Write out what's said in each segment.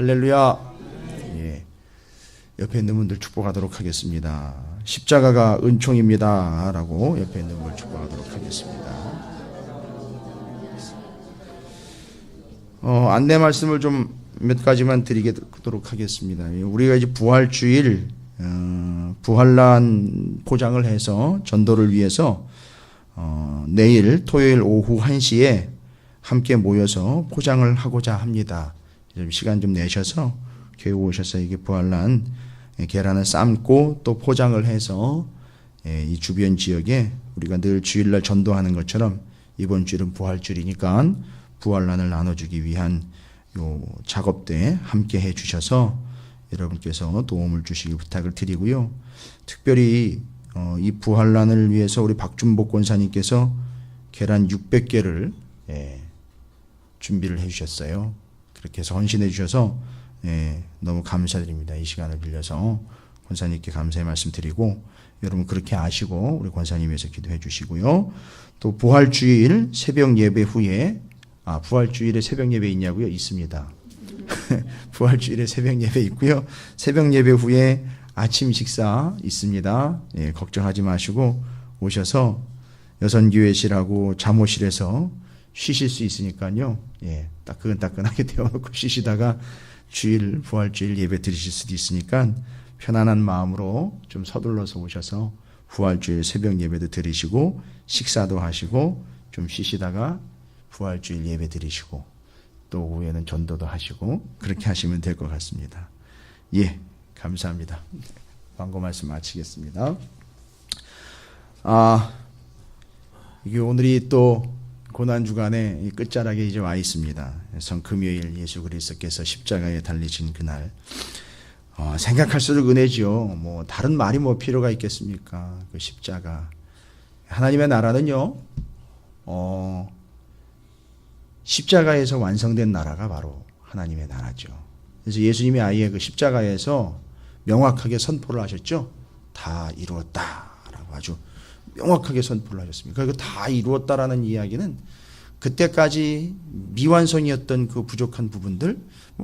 할렐루야. 예. 옆에 있는 분들 축복하도록 하겠습니다. 십자가가 은총입니다 라고 옆에 있는 분들 축복하도록 하겠습니다. 안내 말씀을 좀 몇 가지만 드리도록 하겠습니다. 우리가 이제 부활주일 부활란 포장을 해서 전도를 위해서 내일 토요일 오후 1시에 함께 모여서 포장을 하고자 합니다. 좀 시간 좀 내셔서 교회 오셔서 이게 부활란 계란을 삶고 또 포장을 해서 이 주변 지역에 우리가 늘 주일날 전도하는 것처럼 이번 주일은 부활주일이니까 부활란을 나눠주기 위한 요 작업대에 함께 해 주셔서 여러분께서 도움을 주시기 부탁을 드리고요. 특별히 이 부활란을 위해서 우리 박준복 권사님께서 계란 600개를 준비를 해 주셨어요. 그렇게 해서 헌신해 주셔서 너무 감사드립니다. 이 시간을 빌려서 권사님께 감사의 말씀 드리고 여러분 그렇게 아시고 우리 권사님 위해서 기도해 주시고요. 또 부활주일 새벽 예배 후에 부활주일에 새벽 예배 있냐고요? 있습니다. 부활주일에 새벽 예배 있고요. 새벽 예배 후에 아침 식사 있습니다. 걱정하지 마시고 오셔서 여선교회실하고 잠옷실에서 쉬실 수 있으니까요. 따끈따끈하게 데워놓고 쉬시다가 부활주일 예배 드리실 수도 있으니까 편안한 마음으로 좀 서둘러서 오셔서 부활주일 새벽 예배도 드리시고 식사도 하시고 좀 쉬시다가 부활주일 예배 드리시고 또 오후에는 전도도 하시고 그렇게 하시면 될 것 같습니다. 감사합니다. 광고 말씀 마치겠습니다. 이게 오늘이 또 고난주간의 끝자락에 이제 와 있습니다. 성금요일 예수 그리스도께서 십자가에 달리신 그날 생각할수록 은혜지요. 다른 말이 필요가 있겠습니까? 그 십자가 하나님의 나라는요. 십자가에서 완성된 나라가 바로 하나님의 나라죠. 그래서 예수님이 아예 그 십자가에서 명확하게 선포를 하셨죠. 다 이루었다라고 아주 명확하게 선포를 하셨습니다. 그러니까 다 이루었다라는 이야기는 그때까지 미완성이었던 그 부족한 부분들,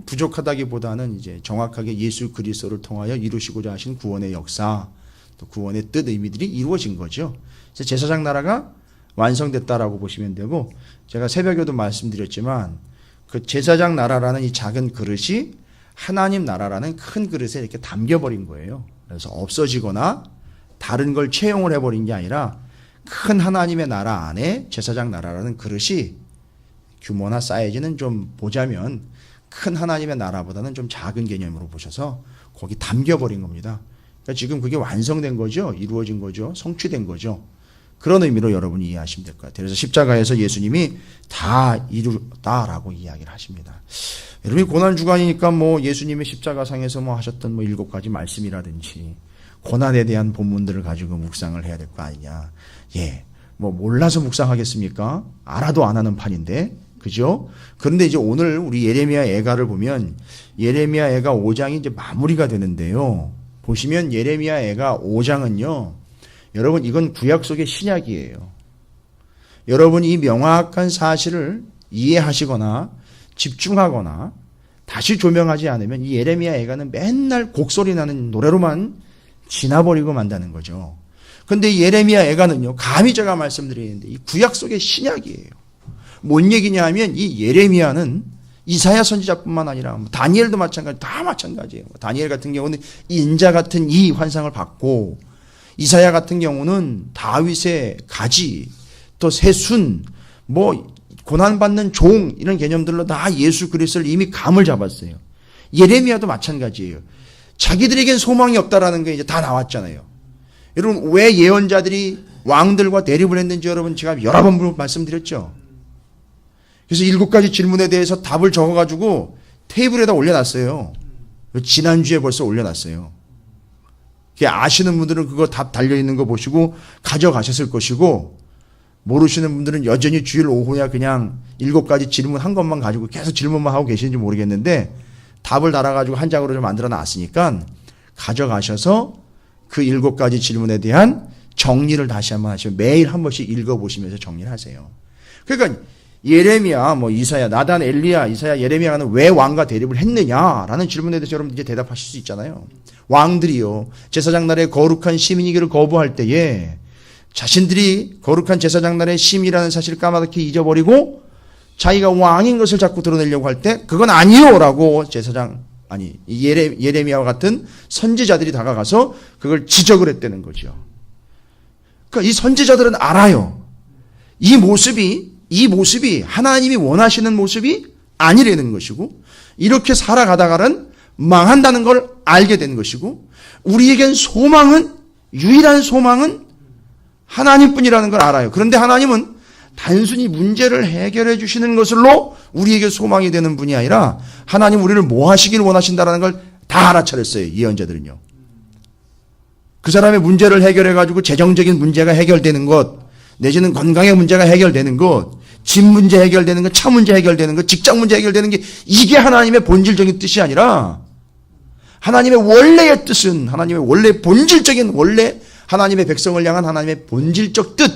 부족하다기보다는 이제 정확하게 예수 그리스도를 통하여 이루시고자 하신 구원의 역사, 또 구원의 뜻 의미들이 이루어진 거죠. 그래서 제사장 나라가 완성됐다라고 보시면 되고, 제가 새벽에도 말씀드렸지만 그 제사장 나라라는 이 작은 그릇이 하나님 나라라는 큰 그릇에 이렇게 담겨버린 거예요. 그래서 없어지거나 다른 걸 채용을 해버린 게 아니라 큰 하나님의 나라 안에 제사장 나라라는 그릇이 규모나 사이즈는 좀 보자면 큰 하나님의 나라보다는 좀 작은 개념으로 보셔서 거기 담겨버린 겁니다. 그러니까 지금 그게 완성된 거죠. 이루어진 거죠. 성취된 거죠. 그런 의미로 여러분이 이해하시면 될 것 같아요. 그래서 십자가에서 예수님이 다 이루었다라고 이야기를 하십니다. 여러분이 고난주간이니까 예수님의 십자가상에서 하셨던 7가지 말씀이라든지 고난에 대한 본문들을 가지고 묵상을 해야 될 거 아니냐. 몰라서 묵상하겠습니까? 알아도 안 하는 판인데. 그죠? 그런데 이제 오늘 우리 예레미야 애가를 보면 예레미야 애가 5장이 이제 마무리가 되는데요. 보시면 예레미야 애가 5장은요. 여러분 이건 구약 속의 신약이에요. 여러분이 이 명확한 사실을 이해하시거나 집중하거나 다시 조명하지 않으면 이 예레미야 애가는 맨날 곡소리 나는 노래로만 지나버리고 만다는 거죠. 그런데 이 예레미야 애가는요. 감히 제가 말씀드리는데 이 구약 속의 신약이에요. 뭔 얘기냐 하면 이 예레미야는 이사야 선지자뿐만 아니라 다니엘도 마찬가지, 다 마찬가지예요. 다니엘 같은 경우는 인자 같은 이 환상을 받고 이사야 같은 경우는 다윗의 가지, 또 새순, 고난받는 종 이런 개념들로 다 예수 그리스도를 이미 감을 잡았어요. 예레미야도 마찬가지예요. 자기들에겐 소망이 없다라는 게 이제 다 나왔잖아요. 여러분 왜 예언자들이 왕들과 대립을 했는지 여러분 제가 여러 번 말씀드렸죠. 그래서 7가지 질문에 대해서 답을 적어가지고 테이블에다 올려놨어요. 지난주에 벌써 올려놨어요. 아시는 분들은 그거 답 달려있는 거 보시고 가져가셨을 것이고 모르시는 분들은 여전히 주일 오후야 그냥 7가지 질문 한 것만 가지고 계속 질문만 하고 계시는지 모르겠는데 답을 달아가지고 한 장으로 좀 만들어 놨으니까 가져가셔서 그 7가지 질문에 대한 정리를 다시 한번 하시면 매일 한 번씩 읽어보시면서 정리를 하세요. 그러니까 예레미야, 이사야, 나단, 엘리야, 이사야, 예레미야는 왜 왕과 대립을 했느냐라는 질문에 대해서 여러분 이제 대답하실 수 있잖아요. 왕들이요, 제사장 나라의 거룩한 시민이기를 거부할 때에 자신들이 거룩한 제사장 나라의 시민이라는 사실을 까맣게 잊어버리고 자기가 왕인 것을 자꾸 드러내려고 할 때 그건 아니요라고 예레미야와 같은 선지자들이 다가가서 그걸 지적을 했다는 거죠. 그러니까 이 선지자들은 알아요. 이 모습이 하나님이 원하시는 모습이 아니라는 것이고, 이렇게 살아가다가는 망한다는 걸 알게 된 것이고, 우리에겐 유일한 소망은 하나님뿐이라는 걸 알아요. 그런데 하나님은 단순히 문제를 해결해 주시는 것으로 우리에게 소망이 되는 분이 아니라 하나님 우리를 뭐 하시길 원하신다는 걸 다 알아차렸어요. 예언자들은요. 그 사람의 문제를 해결해 가지고 재정적인 문제가 해결되는 것, 내지는 건강의 문제가 해결되는 것, 집 문제 해결되는 것, 차 문제 해결되는 것, 직장 문제 해결되는 게, 이게 하나님의 본질적인 뜻이 아니라 하나님의 원래의 뜻은, 하나님의 원래 본질적인, 원래 하나님의 백성을 향한 하나님의 본질적 뜻,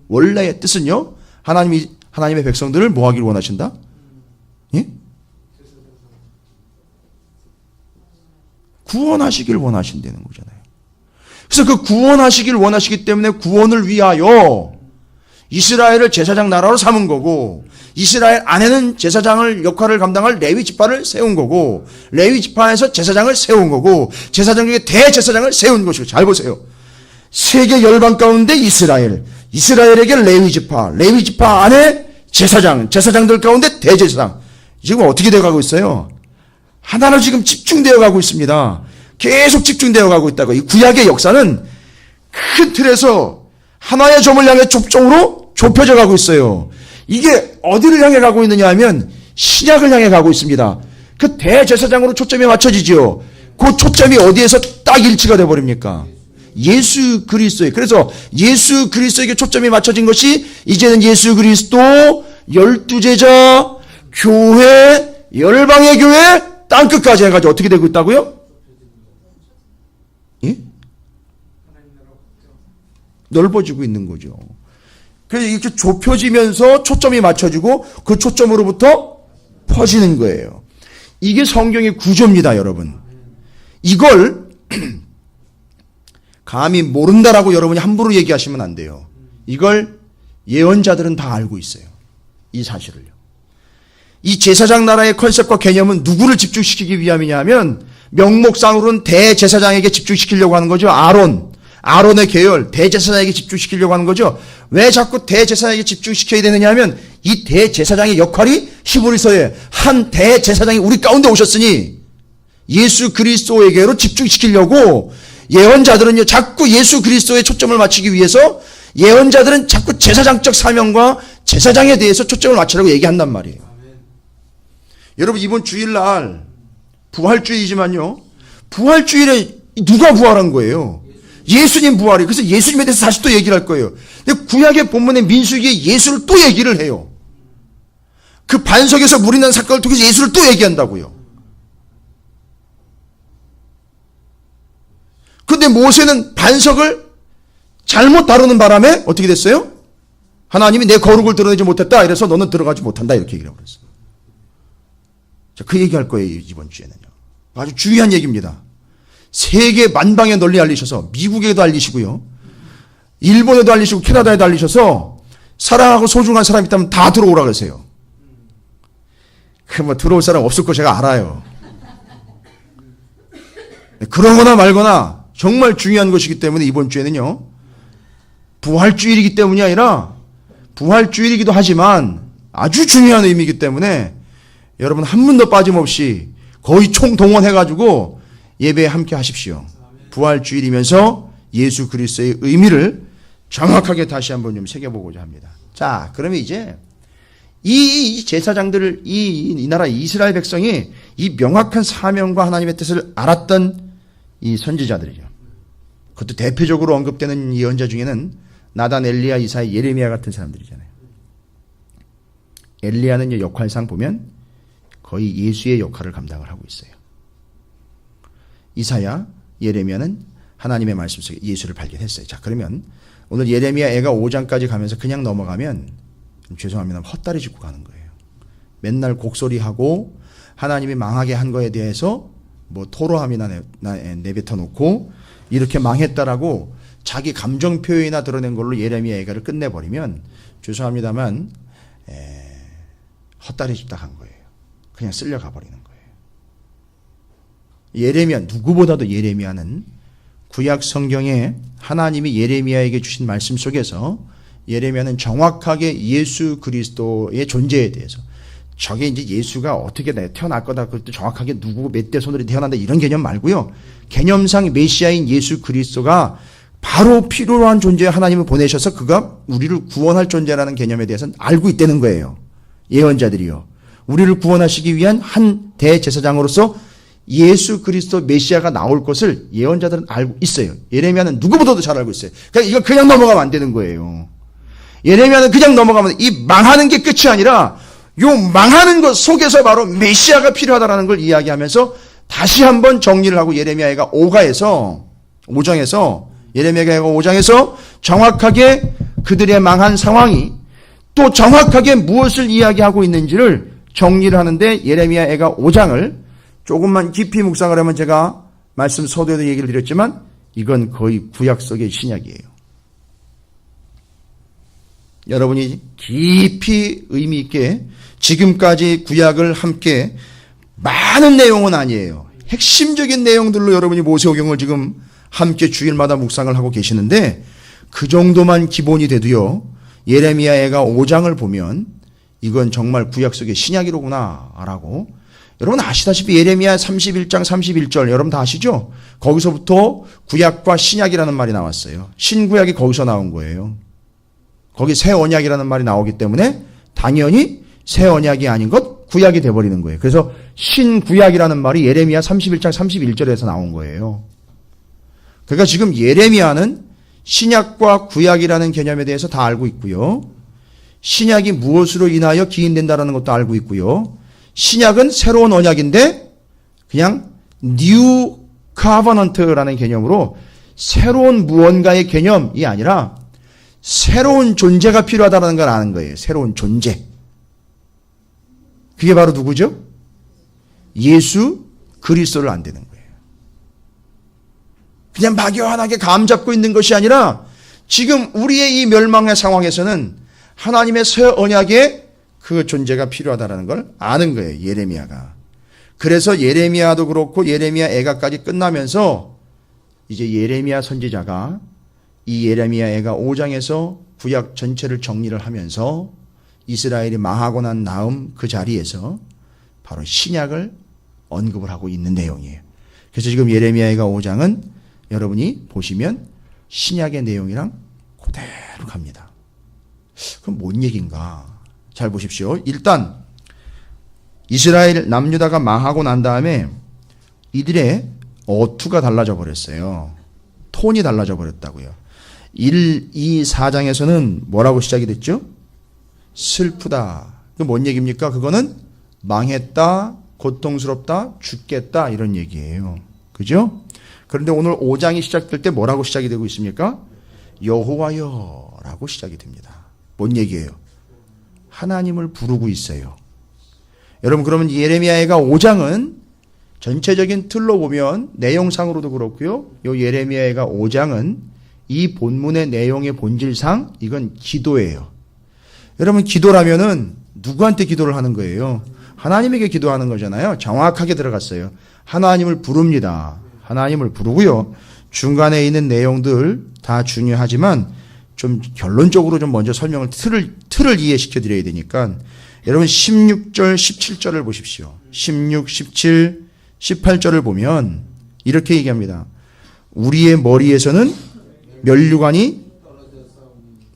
원래의 뜻은요, 하나님의 백성들을 뭐 하길 원하신다? 예? 구원하시길 원하신다는 거잖아요. 그래서 그 구원하시길 원하시기 때문에 구원을 위하여 이스라엘을 제사장 나라로 삼은 거고, 이스라엘 안에는 제사장을 역할을 감당할 레위 지파를 세운 거고, 레위 지파에서 제사장을 세운 거고, 제사장 중에 대제사장을 세운 것이고. 잘 보세요. 세계 열방 가운데 이스라엘에게 레위 지파 안에 제사장들 가운데 대제사장. 지금 어떻게 되어가고 있어요? 하나로 지금 집중되어 가고 있습니다. 계속 집중되어 가고 있다고. 이 구약의 역사는 큰 틀에서 하나의 점을 향해 좁종으로 좁혀져 가고 있어요. 이게 어디를 향해 가고 있느냐 하면 신약을 향해 가고 있습니다. 그 대제사장으로 초점이 맞춰지죠. 그 초점이 어디에서 딱 일치가 되어버립니까? 예수 그리스도에. 그래서 예수 그리스도에게 초점이 맞춰진 것이 이제는 예수 그리스도, 12제자, 교회, 열방의 교회, 땅끝까지 해가지고 어떻게 되고 있다고요? 예? 넓어지고 있는 거죠. 그래서 이렇게 좁혀지면서 초점이 맞춰지고 그 초점으로부터 퍼지는 거예요. 이게 성경의 구조입니다, 여러분. 이걸 감히 모른다라고 여러분이 함부로 얘기하시면 안 돼요. 이걸 예언자들은 다 알고 있어요. 이 사실을요. 이 제사장 나라의 컨셉과 개념은 누구를 집중시키기 위함이냐 하면 명목상으로는 대제사장에게 집중시키려고 하는 거죠. 아론의 계열, 대제사장에게 집중시키려고 하는 거죠. 왜 자꾸 대제사장에게 집중시켜야 되느냐 하면 이 대제사장의 역할이 히브리서에 한 대제사장이 우리 가운데 오셨으니 예수 그리스도에게로 집중시키려고 예언자들은요, 자꾸 예수 그리스도에 초점을 맞추기 위해서 예언자들은 자꾸 제사장적 사명과 제사장에 대해서 초점을 맞추라고 얘기한단 말이에요. 여러분, 이번 주일날 부활주일이지만요, 부활주일에 누가 부활한 거예요? 예수님 부활이. 그래서 예수님에 대해서 다시 또 얘기를 할 거예요. 근데 구약의 본문의 민수기에 예수를 또 얘기를 해요. 그 반석에서 물이 난 사건을 통해서 예수를 또 얘기한다고요. 근데 모세는 반석을 잘못 다루는 바람에 어떻게 됐어요? 하나님이 내 거룩을 드러내지 못했다. 이래서 너는 들어가지 못한다. 이렇게 얘기를 하고 그랬어요. 자, 그 얘기할 거예요, 이번 주에는요. 아주 중요한 얘기입니다. 세계 만방에 널리 알리셔서 미국에도 알리시고요, 일본에도 알리시고 캐나다에도 알리셔서 사랑하고 소중한 사람이 있다면 다 들어오라 그러세요. 들어올 사람 없을 거 제가 알아요. 그러거나 말거나 정말 중요한 것이기 때문에 이번 주에는요, 부활주일이기 때문이 아니라 부활주일이기도 하지만 아주 중요한 의미이기 때문에 여러분 한 분도 빠짐없이 거의 총동원해가지고 예배에 함께 하십시오. 부활주일이면서 예수 그리스도의 의미를 정확하게 다시 한번 좀 새겨보고자 합니다. 자, 그러면 이제 이 제사장들을, 이 나라 이스라엘 백성이 이 명확한 사명과 하나님의 뜻을 알았던 이 선지자들이죠. 그것도 대표적으로 언급되는 예언자 중에는 나단, 엘리야, 이사야, 예레미야 같은 사람들이잖아요. 엘리야는 역할상 보면 거의 예수의 역할을 감당을 하고 있어요. 이사야, 예레미야는 하나님의 말씀 속에 예수를 발견했어요. 자, 그러면 오늘 예레미야 애가 5장까지 가면서 그냥 넘어가면 죄송합니다. 헛다리 짚고 가는 거예요. 맨날 곡소리하고 하나님이 망하게 한 거에 대해서 뭐 토로함이나 내뱉어 놓고 이렇게 망했다라고 자기 감정 표현이나 드러낸 걸로 예레미야 애가를 끝내버리면 죄송합니다만 헛다리 짚다 간 거예요. 그냥 쓸려가 버리는 거예요. 예레미야, 누구보다도 예레미야는 구약 성경에 하나님이 예레미야에게 주신 말씀 속에서 예레미야는 정확하게 예수 그리스도의 존재에 대해서 저게 이제 예수가 어떻게 태어날 거다 그것도 정확하게 누구 몇 대 손으로 태어난다 이런 개념 말고요. 개념상 메시아인 예수 그리스도가 바로 필요한 존재에 하나님을 보내셔서 그가 우리를 구원할 존재라는 개념에 대해서는 알고 있다는 거예요. 예언자들이요. 우리를 구원하시기 위한 한 대제사장으로서 예수 그리스도 메시아가 나올 것을 예언자들은 알고 있어요. 예레미야는 누구보다도 잘 알고 있어요. 그러니까 이거 그냥 넘어가면 안 되는 거예요. 예레미야는 그냥 넘어가면 이 망하는 게 끝이 아니라 요 망하는 것 속에서 바로 메시아가 필요하다라는 걸 이야기하면서 다시 한번 정리를 하고 예레미야가 5장에서 예레미야가 5장에서 정확하게 그들의 망한 상황이 또 정확하게 무엇을 이야기하고 있는지를 정리를 하는데 예레미야가 5장을 조금만 깊이 묵상을 하면 제가 말씀 서두에도 얘기를 드렸지만 이건 거의 구약 속의 신약이에요. 여러분이 깊이 의미 있게 지금까지 구약을 함께 많은 내용은 아니에요. 핵심적인 내용들로 여러분이 모세오경을 지금 함께 주일마다 묵상을 하고 계시는데 그 정도만 기본이 돼도요. 예레미야가 5장을 보면 이건 정말 구약 속의 신약이로구나 라고 여러분 아시다시피 예레미야 31장 31절 여러분 다 아시죠? 거기서부터 구약과 신약이라는 말이 나왔어요. 신구약이 거기서 나온 거예요. 거기 새 언약이라는 말이 나오기 때문에 당연히 새 언약이 아닌 것 구약이 돼버리는 거예요. 그래서 신구약이라는 말이 예레미야 31장 31절에서 나온 거예요. 그러니까 지금 예레미야는 신약과 구약이라는 개념에 대해서 다 알고 있고요. 신약이 무엇으로 인하여 기인된다는 것도 알고 있고요. 신약은 새로운 언약인데 그냥 New Covenant라는 개념으로 새로운 무언가의 개념이 아니라 새로운 존재가 필요하다는 걸 아는 거예요. 새로운 존재. 그게 바로 누구죠? 예수 그리스도를 안 되는 거예요. 그냥 막연하게 감 잡고 있는 것이 아니라 지금 우리의 이 멸망의 상황에서는 하나님의 새 언약의 그 존재가 필요하다는 걸 아는 거예요. 예레미야가. 그래서 예레미야도 그렇고 예레미야 애가까지 끝나면서 이제 예레미야 선지자가 이 예레미야 애가 5장에서 구약 전체를 정리를 하면서 이스라엘이 망하고 난 다음 그 자리에서 바로 신약을 언급을 하고 있는 내용이에요. 그래서 지금 예레미야 애가 5장은 여러분이 보시면 신약의 내용이랑 그대로 갑니다. 그럼 뭔 얘기인가? 잘 보십시오. 일단 이스라엘 남유다가 망하고 난 다음에 이들의 어투가 달라져 버렸어요. 톤이 달라져 버렸다고요. 1, 2, 4장에서는 뭐라고 시작이 됐죠? 슬프다. 그 뭔 얘기입니까? 그거는 망했다, 고통스럽다, 죽겠다 이런 얘기예요. 그죠? 그런데 오늘 5장이 시작될 때 뭐라고 시작이 되고 있습니까? 여호와여 라고 시작이 됩니다. 뭔 얘기예요? 하나님을 부르고 있어요. 여러분 그러면 예레미야가 5장은 전체적인 틀로 보면 내용상으로도 그렇고요. 요 예레미야가 5장은 이 본문의 내용의 본질상 이건 기도예요. 여러분 기도라면은 누구한테 기도를 하는 거예요? 하나님에게 기도하는 거잖아요. 정확하게 들어갔어요. 하나님을 부릅니다. 하나님을 부르고요. 중간에 있는 내용들 다 중요하지만 좀 결론적으로 좀 먼저 설명을 틀을 이해시켜 드려야 되니까 여러분 16절 17절을 보십시오. 16, 17, 18절을 보면 이렇게 얘기합니다. 우리의 머리에서는 면류관이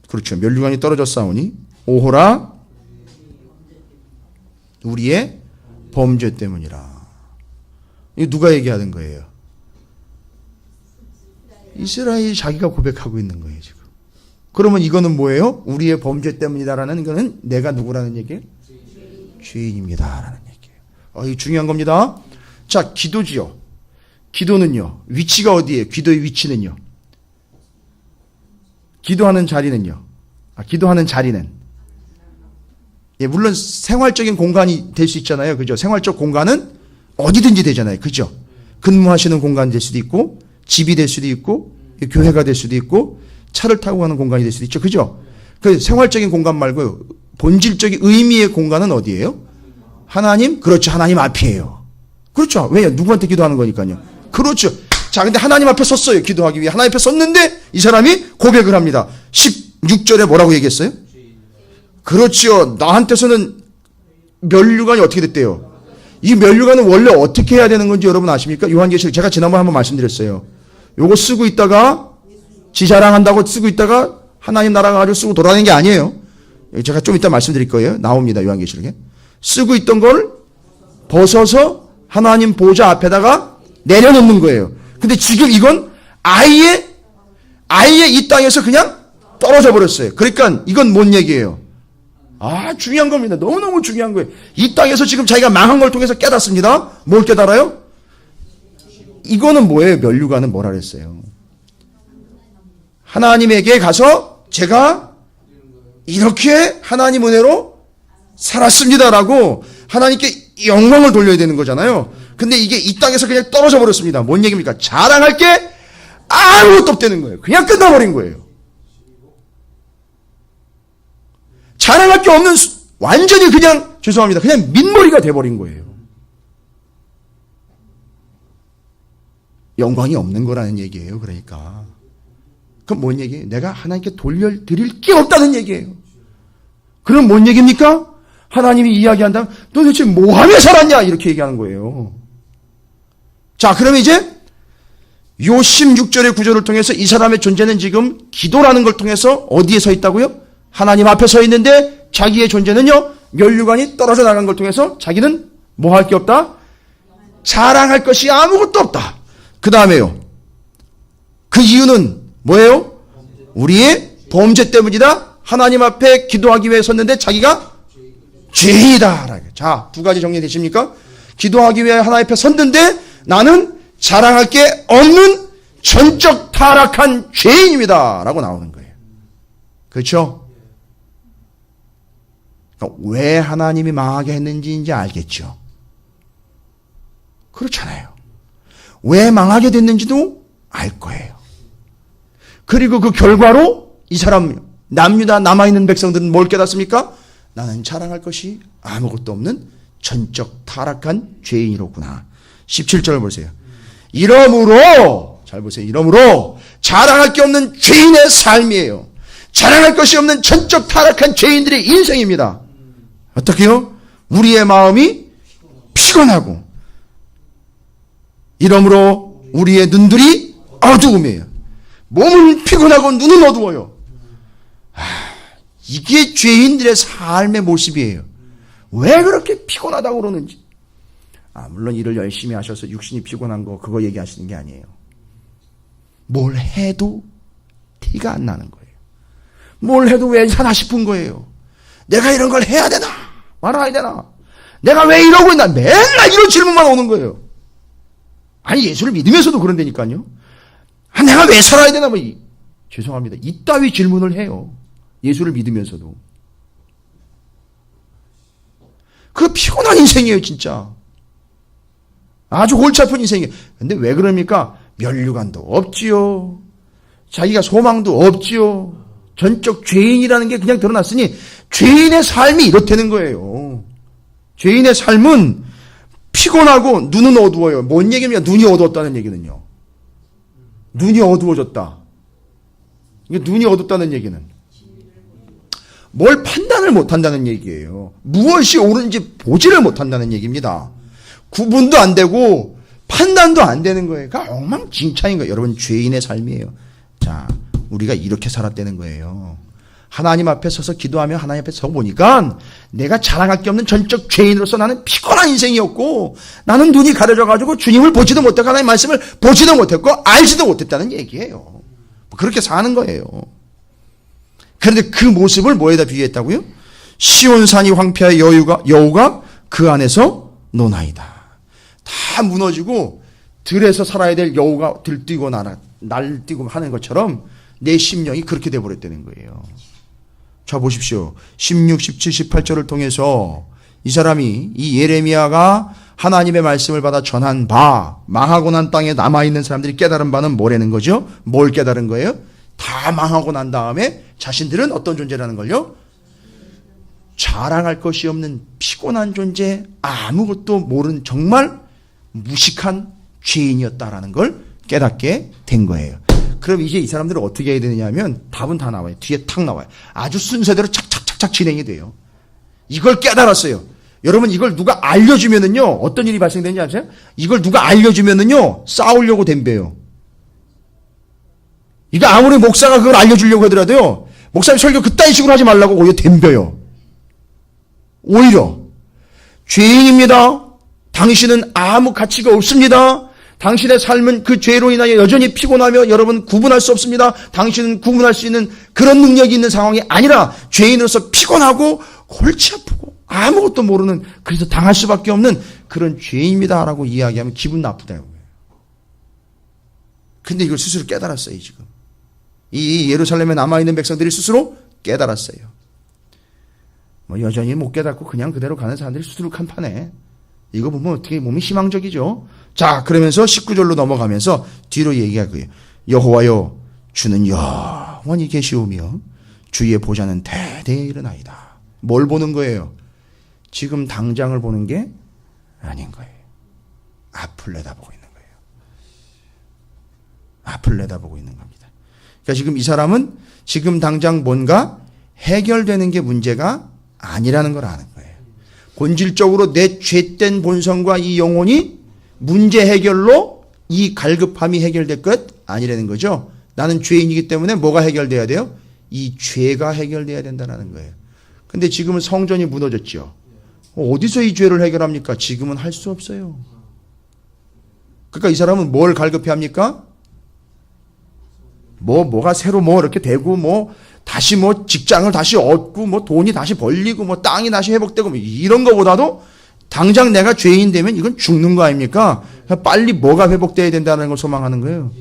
그렇죠. 면류관이 떨어졌사오니 오호라 우리의 범죄 때문이라. 이거 누가 얘기하는 거예요? 이스라엘이 자기가 고백하고 있는 거예요 지금. 그러면 이거는 뭐예요? 우리의 범죄 때문이다라는 거는 내가 누구라는 얘기예요? 죄인입니다라는 얘기예요. 이거 중요한 겁니다. 자, 기도지요. 기도는요. 위치가 어디예요? 기도의 위치는요. 기도하는 자리는요. 기도하는 자리는 예, 물론 생활적인 공간이 될 수 있잖아요. 그죠? 생활적 공간은 어디든지 되잖아요. 그죠? 근무하시는 공간이 될 수도 있고, 집이 될 수도 있고, 교회가 될 수도 있고, 차를 타고 가는 공간이 될 수도 있죠. 그죠? 그 생활적인 공간 말고 본질적인 의미의 공간은 어디예요? 하나님? 그렇죠. 하나님 앞이에요. 그렇죠. 왜요? 누구한테 기도하는 거니까요. 그렇죠. 자, 근데 하나님 앞에 섰어요. 기도하기 위해. 하나님 앞에 섰는데 이 사람이 고백을 합니다. 16절에 뭐라고 얘기했어요? 그렇죠. 나한테서는 면류관이 어떻게 됐대요? 이 면류관은 원래 어떻게 해야 되는 건지 여러분 아십니까? 요한계시록 제가 지난번에 한번 말씀드렸어요. 요거 쓰고 있다가 지 자랑한다고 쓰고 있다가 하나님 나라가 가지고 쓰고 돌아다니는 게 아니에요. 제가 좀 이따 말씀드릴 거예요. 나옵니다. 요한계시록에. 쓰고 있던 걸 벗어서 하나님 보좌 앞에다가 내려놓는 거예요. 근데 지금 이건 아예 이 땅에서 그냥 떨어져 버렸어요. 그러니까 이건 뭔 얘기예요? 중요한 겁니다. 너무너무 중요한 거예요. 이 땅에서 지금 자기가 망한 걸 통해서 깨닫습니다. 뭘 깨달아요? 이거는 뭐예요? 면류관은 뭐라 그랬어요? 하나님에게 가서 제가 이렇게 하나님 은혜로 살았습니다라고 하나님께 영광을 돌려야 되는 거잖아요. 근데 이게 이 땅에서 그냥 떨어져 버렸습니다. 뭔 얘기입니까? 자랑할 게 아무것도 없다는 거예요. 그냥 끝나버린 거예요. 자랑할 게 없는 완전히 그냥 죄송합니다. 그냥 민머리가 돼버린 거예요. 영광이 없는 거라는 얘기예요. 그러니까 그럼 뭔 얘기예요? 내가 하나님께 돌려드릴 게 없다는 얘기예요. 그럼 뭔 얘기입니까? 하나님이 이야기한다면 너 도대체 뭐하며 살았냐 이렇게 얘기하는 거예요. 자, 그러면 이제 요 16절의 구절을 통해서 이 사람의 존재는 지금 기도라는 걸 통해서 어디에 서 있다고요? 하나님 앞에 서 있는데 자기의 존재는요, 면류관이 떨어져 나간 걸 통해서 자기는 뭐 할 게 없다? 자랑할 것이 아무것도 없다. 그 다음에요, 그 이유는 뭐예요? 우리의 범죄 때문이다. 하나님 앞에 기도하기 위해 섰는데 자기가 죄이다. 자, 두 가지 정리되십니까? 기도하기 위해 하나님 앞에 섰는데 나는 자랑할 게 없는 전적 타락한 죄인입니다. 라고 나오는 거예요. 그렇죠? 그러니까 왜 하나님이 망하게 했는지 이제 알겠죠? 그렇잖아요. 왜 망하게 됐는지도 알 거예요. 그리고 그 결과로 이 사람 남유다 남아있는 백성들은 뭘 깨닫습니까? 나는 자랑할 것이 아무것도 없는 전적 타락한 죄인이로구나. 17절을 보세요. 이러므로 잘 보세요. 이러므로 자랑할 게 없는 죄인의 삶이에요. 자랑할 것이 없는 전적 타락한 죄인들의 인생입니다. 어떻게요? 우리의 마음이 피곤하고 이러므로 우리의 눈들이 어두움이에요. 몸은 피곤하고 눈은 어두워요. 이게 죄인들의 삶의 모습이에요. 왜 그렇게 피곤하다고 그러는지. 물론 일을 열심히 하셔서 육신이 피곤한 거 그거 얘기하시는 게 아니에요. 뭘 해도 티가 안 나는 거예요. 뭘 해도 왜 하나 싶은 거예요. 내가 이런 걸 해야 되나 말아야 되나, 내가 왜 이러고 있나, 맨날 이런 질문만 오는 거예요. 아니 예수를 믿으면서도 그런다니까요. 내가 왜 살아야 되나, 죄송합니다. 이따위 질문을 해요. 예수를 믿으면서도. 그 피곤한 인생이에요, 진짜. 아주 골치 아픈 인생이에요. 근데 왜 그럽니까? 면류관도 없지요. 자기가 소망도 없지요. 전적 죄인이라는 게 그냥 드러났으니 죄인의 삶이 이렇다는 거예요. 죄인의 삶은 피곤하고 눈은 어두워요. 뭔 얘기입니까? 눈이 어두웠다는 얘기는요. 눈이 어두워졌다. 이게 눈이 어둡다는 얘기는 뭘 판단을 못한다는 얘기예요. 무엇이 옳은지 보지를 못한다는 얘기입니다. 구분도 안 되고 판단도 안 되는 거예요. 그러니까 엉망진창인 거예요. 여러분, 죄인의 삶이에요. 자, 우리가 이렇게 살았다는 거예요. 하나님 앞에 서서 기도하며 하나님 앞에 서 보니까 내가 자랑할 게 없는 전적 죄인으로서 나는 피곤한 인생이었고, 나는 눈이 가려져가지고 주님을 보지도 못했고 하나님의 말씀을 보지도 못했고 알지도 못했다는 얘기예요. 그렇게 사는 거예요. 그런데 그 모습을 뭐에다 비유했다고요? 시온산이 황폐하여 여우가 그 안에서 노나이다. 다 무너지고 들에서 살아야 될 여우가 들뛰고 날뛰고 하는 것처럼 내 심령이 그렇게 돼버렸다는 거예요. 자 보십시오. 16, 17, 18절을 통해서 이 사람이, 이 예레미야가 하나님의 말씀을 받아 전한 바, 망하고 난 땅에 남아있는 사람들이 깨달은 바는 뭐라는 거죠? 뭘 깨달은 거예요? 다 망하고 난 다음에 자신들은 어떤 존재라는 걸요? 자랑할 것이 없는 피곤한 존재, 아무것도 모르는 정말 무식한 죄인이었다라는 걸 깨닫게 된 거예요. 그럼 이제 이 사람들은 어떻게 해야 되느냐 하면 답은 다 나와요. 뒤에 탁 나와요. 아주 순서대로 착착착착 진행이 돼요. 이걸 깨달았어요. 여러분 이걸 누가 알려주면은요 어떤 일이 발생되는지 아세요? 이걸 누가 알려주면은요 싸우려고 덤벼요. 이게 아무리 목사가 그걸 알려주려고 하더라도요 목사님 설교 그따위 식으로 하지 말라고 오히려 덤벼요. 오히려 죄인입니다. 당신은 아무 가치가 없습니다. 당신의 삶은 그 죄로 인하여 여전히 피곤하며 여러분 구분할 수 없습니다. 당신은 구분할 수 있는 그런 능력이 있는 상황이 아니라 죄인으로서 피곤하고 골치 아프고 아무것도 모르는, 그래서 당할 수밖에 없는 그런 죄인입니다라고 이야기하면 기분 나쁘다는 거예요. 근데 이걸 스스로 깨달았어요. 지금 이 예루살렘에 남아있는 백성들이 스스로 깨달았어요. 뭐 여전히 못 깨닫고 그냥 그대로 가는 사람들이 수두룩한 판에, 이거 보면 어떻게 몸이 희망적이죠. 자, 그러면서 19절로 넘어가면서 뒤로 얘기할 거예요. 여호와여, 주는 영원히 계시오며 주의 보좌는 대대에 이르나이다. 뭘 보는 거예요? 지금 당장을 보는 게 아닌 거예요. 앞을 내다보고 있는 거예요. 앞을 내다보고 있는 겁니다. 그러니까 지금 이 사람은 지금 당장 뭔가 해결되는 게 문제가 아니라는 걸 아는 거예요. 본질적으로 내 죄된 본성과 이 영혼이 문제 해결로 이 갈급함이 해결될 것 아니라는 거죠. 나는 죄인이기 때문에 뭐가 해결돼야 돼요? 이 죄가 해결돼야 된다는 거예요. 근데 지금은 성전이 무너졌죠. 어디서 이 죄를 해결합니까? 지금은 할 수 없어요. 그러니까 이 사람은 뭘 갈급해 합니까? 뭐가 새로 이렇게 되고, 다시 직장을 다시 얻고, 돈이 다시 벌리고, 땅이 다시 회복되고, 이런 거보다도 당장 내가 죄인 되면 이건 죽는 거 아닙니까? 빨리 뭐가 회복돼야 된다는 걸 소망하는 거예요.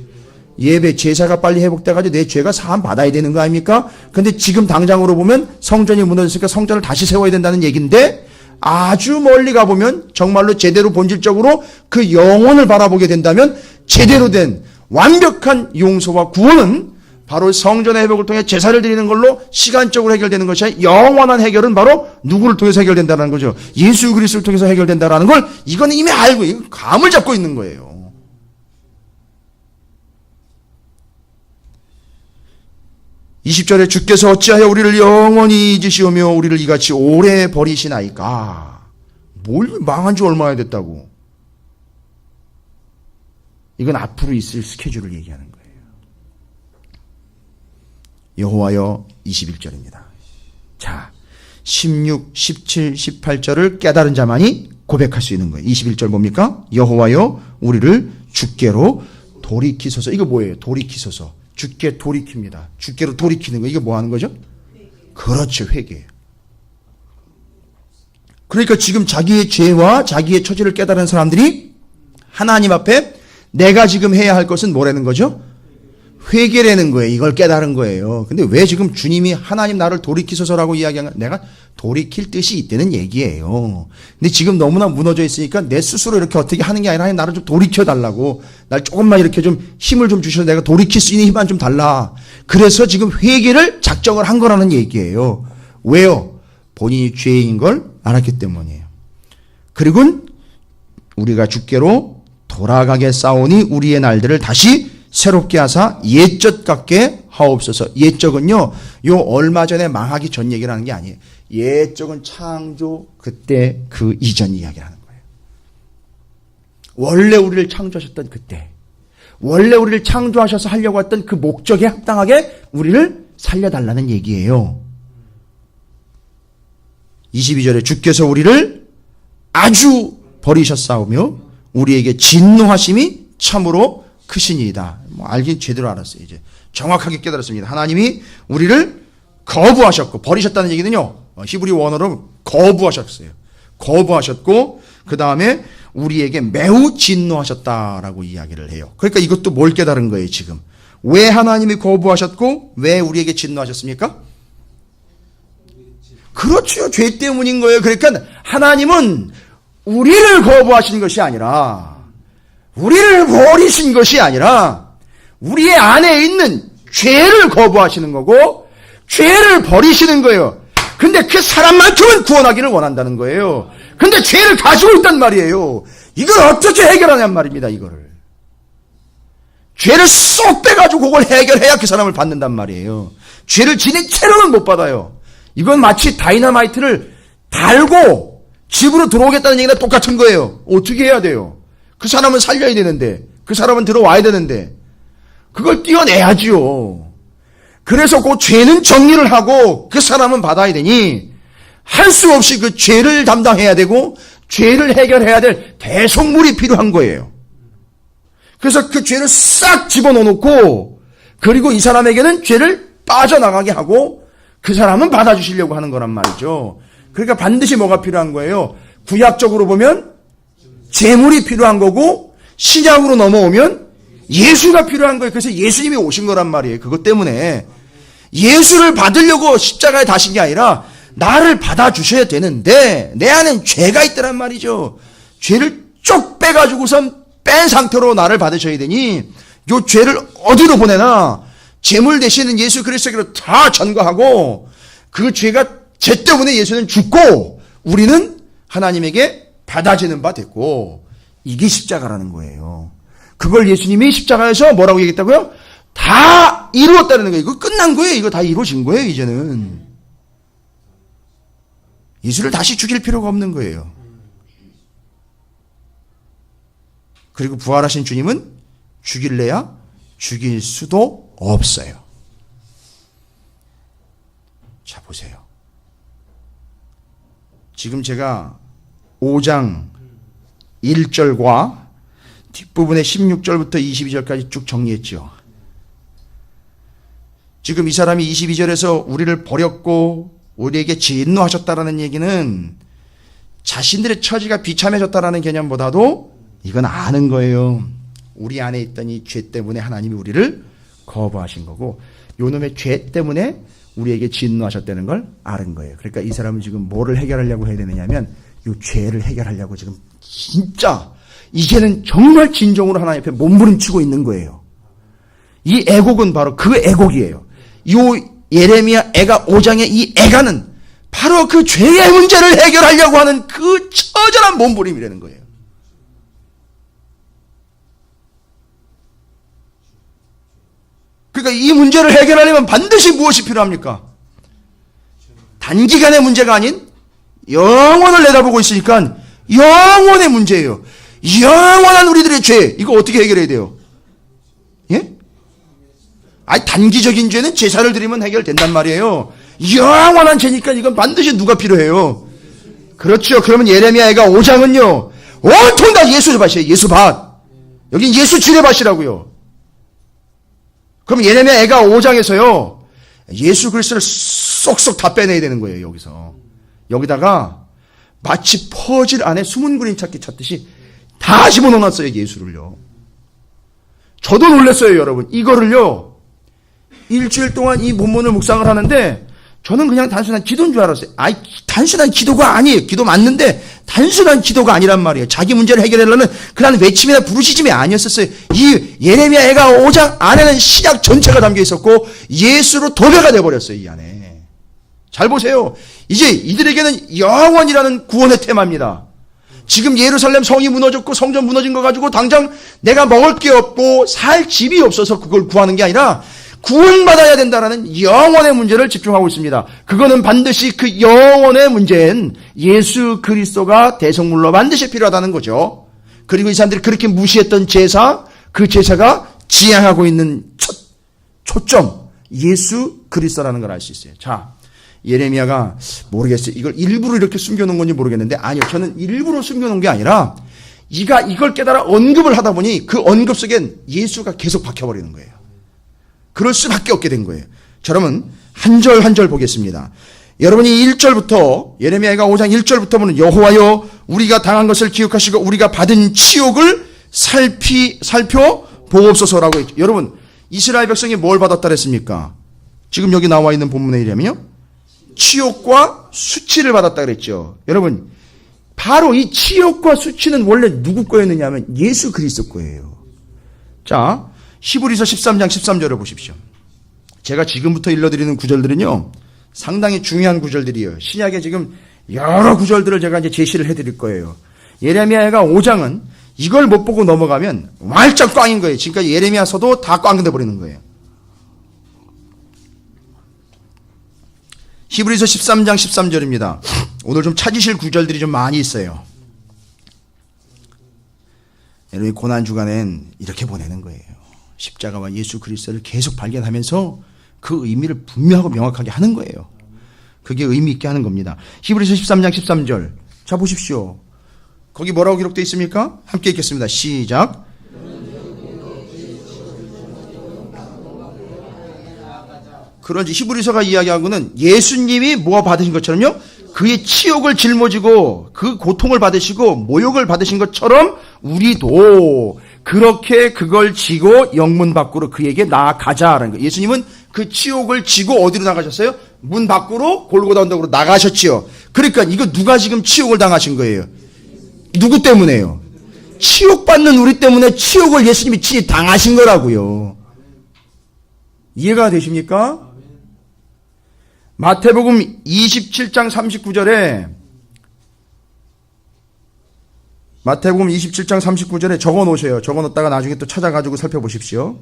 예배, 제사가 빨리 회복돼가지고 내 죄가 사함 받아야 되는 거 아닙니까? 근데 지금 당장으로 보면 성전이 무너졌으니까 성전을 다시 세워야 된다는 얘기인데, 아주 멀리 가보면 정말로 제대로 본질적으로 그 영혼을 바라보게 된다면 제대로 된 완벽한 용서와 구원은 바로 성전의 회복을 통해 제사를 드리는 걸로 시간적으로 해결되는 것이 아니라 영원한 해결은 바로 누구를 통해서 해결된다는 거죠. 예수 그리스도를 통해서 해결된다는 걸 이건 이미 알고 감을 잡고 있는 거예요. (20절에) 주께서 어찌하여 우리를 영원히 잊으시오며 우리를 이같이 오래 버리시나이까. 뭘 망한 지 얼마나 됐다고. 이건 앞으로 있을 스케줄을 얘기하는 거예요. 여호와여 21절입니다. 자, 16, 17, 18절을 깨달은 자만이 고백할 수 있는 거예요. 21절 뭡니까? 여호와여 우리를 주께로 돌이키소서. 이거 뭐예요? 돌이키소서. 주께 돌이킵니다. 주께로 돌이키는 거. 이게 뭐 하는 거죠? 그렇죠. 회개예요. 그러니까 지금 자기의 죄와 자기의 처지를 깨달은 사람들이 하나님 앞에 내가 지금 해야 할 것은 뭐라는 거죠? 회개라는 거예요. 이걸 깨달은 거예요. 근데 왜 지금 주님이 하나님 나를 돌이키소서라고 이야기한 거야? 내가 돌이킬 뜻이 있다는 얘기예요. 근데 지금 너무나 무너져 있으니까 내 스스로 이렇게 어떻게 하는 게 아니라 하나님 나를 좀 돌이켜달라고. 날 조금만 이렇게 좀 힘을 좀 주셔서 내가 돌이킬 수 있는 힘만 좀 달라. 그래서 지금 회개를 작정을 한 거라는 얘기예요. 왜요? 본인이 죄인 걸 알았기 때문이에요. 그리고 우리가 주께로 돌아가게 싸우니 우리의 날들을 다시 새롭게 하사 옛적 같게 하옵소서. 옛적은요, 요 얼마 전에 망하기 전 얘기를 하는 게 아니에요. 옛적은 창조 그때 그 이전 이야기를 하는 거예요. 원래 우리를 창조하셨던 그때, 원래 우리를 창조하셔서 하려고 했던 그 목적에 합당하게 우리를 살려달라는 얘기예요. 22절에 주께서 우리를 아주 버리셨사오며 우리에게 진노하심이 참으로 크시니이다. 알긴 제대로 알았어요. 이제 정확하게 깨달았습니다. 하나님이 우리를 거부하셨고, 버리셨다는 얘기는요, 히브리 원어로 거부하셨어요. 거부하셨고, 그 다음에 우리에게 매우 진노하셨다라고 이야기를 해요. 그러니까 이것도 뭘 깨달은 거예요, 지금. 왜 하나님이 거부하셨고 왜 우리에게 진노하셨습니까? 그렇죠. 죄 때문인 거예요. 그러니까 하나님은 우리를 거부하신 것이 아니라, 우리를 버리신 것이 아니라 우리의 안에 있는 죄를 거부하시는 거고 죄를 버리시는 거예요. 근데 그 사람만큼은 구원하기를 원한다는 거예요. 근데 죄를 가지고 있단 말이에요. 이걸 어떻게 해결하냔 말입니다. 이거를 죄를 쏙 빼가지고 그걸 해결해야 그 사람을 받는단 말이에요. 죄를 지닌 채로는 못 받아요. 이건 마치 다이너마이트를 달고 집으로 들어오겠다는 얘기랑 똑같은 거예요. 어떻게 해야 돼요? 그 사람은 살려야 되는데, 그 사람은 들어와야 되는데 그걸 띄어내야지요. 그래서 그 죄는 정리를 하고 그 사람은 받아야 되니 할 수 없이 그 죄를 담당해야 되고 죄를 해결해야 될 대속물이 필요한 거예요. 그래서 그 죄를 싹 집어넣어놓고 그리고 이 사람에게는 죄를 빠져나가게 하고 그 사람은 받아주시려고 하는 거란 말이죠. 그러니까 반드시 뭐가 필요한 거예요? 구약적으로 보면 제물이 필요한 거고 신약으로 넘어오면 예수가 필요한 거예요. 그래서 예수님이 오신 거란 말이에요. 그것 때문에 예수를 받으려고 십자가에 다신 게 아니라 나를 받아주셔야 되는데 내 안엔 죄가 있더란 말이죠. 죄를 쭉 빼가지고선 뺀 상태로 나를 받으셔야 되니 요 죄를 어디로 보내나 제물 되시는 예수 그리스도로 다 전가하고 그 죄가 죄 때문에 예수는 죽고 우리는 하나님에게 받아지는 바 됐고 이게 십자가라는 거예요. 그걸 예수님이 십자가에서 뭐라고 얘기했다고요? 다 이루었다는 거예요. 이거 끝난 거예요. 이거 다 이루어진 거예요. 이제는 예수를 다시 죽일 필요가 없는 거예요. 그리고 부활하신 주님은 죽일래야 죽일 수도 없어요. 자, 보세요. 지금 제가 5장 1절과 뒷부분에 16절부터 22절까지 쭉 정리했죠. 지금 이 사람이 22절에서 우리를 버렸고 우리에게 진노하셨다라는 얘기는 자신들의 처지가 비참해졌다라는 개념보다도 이건 아는 거예요. 우리 안에 있던 이 죄 때문에 하나님이 우리를 거부하신 거고 요놈의 죄 때문에 우리에게 진노하셨다는 걸 아는 거예요. 그러니까 이 사람은 지금 뭐를 해결하려고 해야 되느냐면 이 죄를 해결하려고 지금 진짜 이제는 정말 진정으로 하나님 앞에 몸부림치고 있는 거예요. 이 애곡은 바로 그 애곡이에요. 요 예레미야 애가 5장의 이 애가는 바로 그 죄의 문제를 해결하려고 하는 그 처절한 몸부림이라는 거예요. 그러니까 이 문제를 해결하려면 반드시 무엇이 필요합니까? 단기간의 문제가 아닌 영원을 내다보고 있으니까 영원의 문제예요. 영원한 우리들의 죄, 이거 어떻게 해결해야 돼요? 예? 아니, 단기적인 죄는 제사를 드리면 해결된단 말이에요. 영원한 죄니까 이건 반드시 누가 필요해요? 그렇죠. 그러면 예레미야가 5장은요, 온통 다 예수 밭이에요. 예수 밭. 여긴 예수 지뢰밭이라고요. 그럼 예레미야가 5장에서요, 예수 그리스도를 쏙쏙 다 빼내야 되는 거예요, 여기서. 여기다가 마치 퍼즐 안에 숨은 그림 찾기 찾듯이 다 집어넣어놨어요, 예수를요. 저도 놀랐어요, 여러분. 이거를요, 일주일 동안 이 본문을 묵상을 하는데 저는 그냥 단순한 기도인 줄 알았어요. 아이, 단순한 기도가 아니에요. 기도 맞는데 단순한 기도가 아니란 말이에요. 자기 문제를 해결하려는 그런 외침이나 부르짖음이 아니었었어요. 이 예레미야 애가 5장 안에는 신약 전체가 담겨 있었고 예수로 도배가 돼버렸어요. 이 안에. 잘 보세요. 이제 이들에게는 영원이라는 구원의 테마입니다. 지금 예루살렘 성이 무너졌고 성전 무너진 거 가지고 당장 내가 먹을 게 없고 살 집이 없어서 그걸 구하는 게 아니라 구원받아야 된다는 영원의 문제를 집중하고 있습니다. 그거는 반드시 그 영원의 문제인 예수 그리스도가 대성물로 반드시 필요하다는 거죠. 그리고 이 사람들이 그렇게 무시했던 제사, 그 제사가 지향하고 있는 초점, 예수 그리스도라는 걸 알 수 있어요. 자, 예레미야가 모르겠어요. 이걸 일부러 이렇게 숨겨놓은 건지 모르겠는데 아니요. 저는 일부러 숨겨놓은 게 아니라 이걸 깨달아 언급을 하다 보니 그 언급 속엔 예수가 계속 박혀버리는 거예요. 그럴 수밖에 없게 된 거예요. 자, 여러분 한 절 한 절 보겠습니다. 여러분이 1절부터 예레미야가 5장 1절부터 보는 여호와여 우리가 당한 것을 기억하시고 우리가 받은 치욕을 살펴보옵소서라고 했죠. 여러분 이스라엘 백성이 뭘 받았다 그랬습니까? 지금 여기 나와 있는 본문에 의하면요. 치욕과 수치를 받았다 그랬죠. 여러분, 바로 이 치욕과 수치는 원래 누구 거였느냐 하면 예수 그리스도 거예요. 자, 히브리서 13장 13절을 보십시오. 제가 지금부터 일러드리는 구절들은요, 상당히 중요한 구절들이에요. 신약에 지금 여러 구절들을 제가 이제 제시를 해드릴 거예요. 예레미야가 5장은 이걸 못 보고 넘어가면 완전 꽝인 거예요. 지금까지 예레미야서도 다 꽝돼 버리는 거예요. 히브리서 13장 13절입니다. 오늘 좀 찾으실 구절들이 좀 많이 있어요. 여러분, 고난 주간엔 이렇게 보내는 거예요. 십자가와 예수 그리스도를 계속 발견하면서 그 의미를 분명하고 명확하게 하는 거예요. 그게 의미 있게 하는 겁니다. 히브리서 13장 13절. 자, 보십시오. 거기 뭐라고 기록되어 있습니까? 함께 읽겠습니다. 시작. 그런지 히브리서가 이야기하고는 예수님이 뭐가 받으신 것처럼요, 그의 치욕을 짊어지고 그 고통을 받으시고 모욕을 받으신 것처럼 우리도 그렇게 그걸 지고 영문 밖으로 그에게 나아가자라는 거예요. 예수님은 그 치욕을 지고 어디로 나가셨어요? 문 밖으로 골고다 언덕으로 나가셨지요. 그러니까 이거 누가 지금 치욕을 당하신 거예요? 누구 때문에요? 치욕받는 우리 때문에 치욕을 예수님이 친히 당하신 거라고요. 이해가 되십니까? 마태복음 27장 39절에 마태복음 27장 39절에 적어놓으세요. 적어놓다가 나중에 또 찾아가지고 살펴보십시오.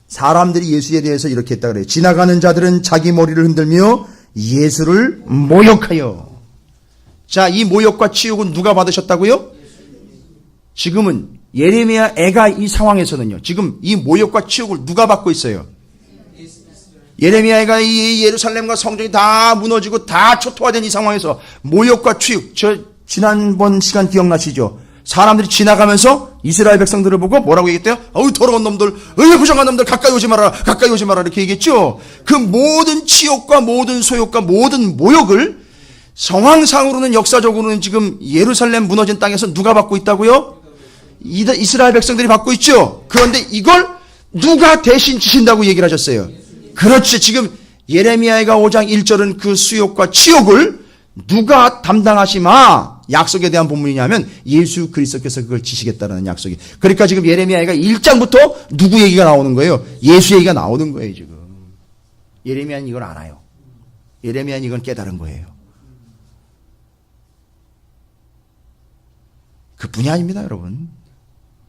사람들이 예수에 대해서 이렇게 했다 그래요. 지나가는 자들은 자기 머리를 흔들며 예수를 모욕하여. 자, 이 모욕과 치욕은 누가 받으셨다고요? 지금은 예레미야 애가 이 상황에서는요, 지금 이 모욕과 치욕을 누가 받고 있어요? 예레미야가 이 예루살렘과 성전이 다 무너지고 다 초토화된 이 상황에서 모욕과 치욕, 저 지난번 시간 기억나시죠? 사람들이 지나가면서 이스라엘 백성들을 보고 뭐라고 얘기했대요? 어우, 더러운 놈들, 어우, 부정한 놈들, 가까이 오지 마라, 가까이 오지 마라, 이렇게 얘기했죠? 그 모든 치욕과 모든 소욕과 모든 모욕을 상황상으로는 역사적으로는 지금 예루살렘 무너진 땅에서 누가 받고 있다고요? 이스라엘 백성들이 받고 있죠? 그런데 이걸 누가 대신 지신다고 얘기를 하셨어요? 그렇지. 지금 예레미야가 5장 1절은 그 수욕과 치욕을 누가 담당하시마? 약속에 대한 본문이냐면 예수 그리스도께서 그걸 지시겠다라는 약속이. 그러니까 지금 예레미야가 1장부터 누구 얘기가 나오는 거예요? 예수 얘기가 나오는 거예요, 지금. 예레미야는 이걸 알아요. 예레미야는 이건 깨달은 거예요. 그뿐이 아닙니다, 여러분.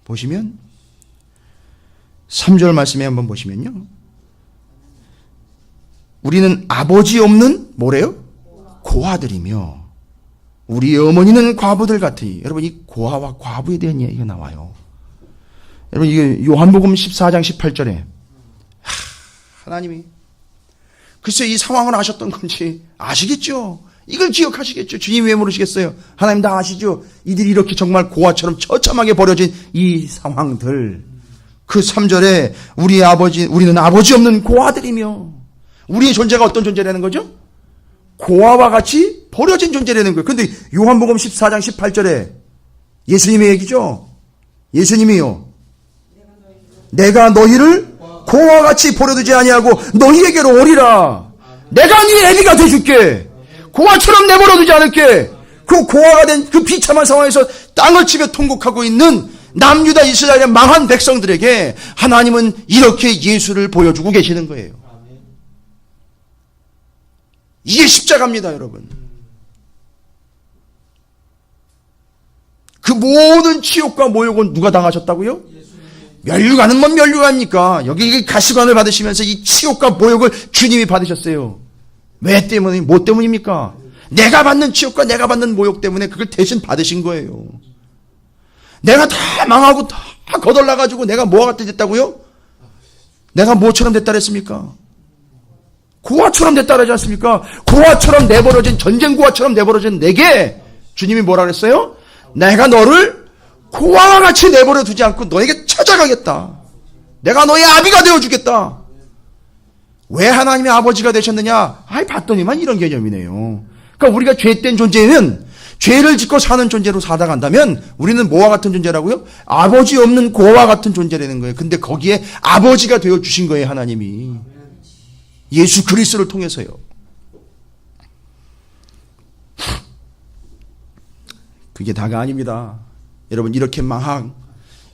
보시면 3절 말씀에 한번 보시면요, 우리는 아버지 없는 뭐래요? 고아들이며 우리 어머니는 과부들 같으니. 여러분, 이 고아와 과부에 대한 이야기가 나와요. 여러분, 이게 요한복음 14장 18절에 하나님이 글쎄 이 상황을 아셨던 건지 아시겠죠? 이걸 기억하시겠죠? 주님이 왜 모르시겠어요? 하나님 다 아시죠? 이들이 이렇게 정말 고아처럼 처참하게 버려진 이 상황들. 그 3절에 우리는 아버지 없는 고아들이며. 우리의 존재가 어떤 존재라는 거죠? 고아와 같이 버려진 존재라는 거예요. 그런데 요한복음 14장 18절에 예수님의 얘기죠. 예수님이요, 내가 너희를 고아와 같이 버려두지 아니하고 너희에게로 오리라. 내가 네 애비가 돼줄게. 고아처럼 내버려두지 않을게. 그 고아가 된 그 비참한 상황에서 땅을 치며 통곡하고 있는 남유다 이스라엘의 망한 백성들에게 하나님은 이렇게 예수를 보여주고 계시는 거예요. 이게 십자가입니다, 여러분. 그 모든 치욕과 모욕은 누가 당하셨다고요? 면류관은 뭔 면류관입니까? 여기 가시관을 받으시면서 이 치욕과 모욕을 주님이 받으셨어요. 왜 때문에, 뭐 때문입니까? 내가 받는 치욕과 내가 받는 모욕 때문에 그걸 대신 받으신 거예요. 내가 다 망하고 다 거덜나가지고 내가 뭐가 됐다고요? 내가 뭐처럼 됐다 그랬습니까? 고아처럼 됐다 그러지 않습니까? 고아처럼 내버려진, 전쟁 고아처럼 내버려진 내게 주님이 뭐라 그랬어요? 내가 너를 고아와 같이 내버려 두지 않고 너에게 찾아가겠다. 내가 너의 아비가 되어주겠다. 왜 하나님의 아버지가 되셨느냐? 봤더니만 이런 개념이네요. 그러니까 우리가 죄된 존재는 죄를 짓고 사는 존재로 살아간다면 우리는 뭐와 같은 존재라고요? 아버지 없는 고아와 같은 존재라는 거예요. 근데 거기에 아버지가 되어주신 거예요, 하나님이. 예수 그리스도를 통해서요. 그게 다가 아닙니다. 여러분, 이렇게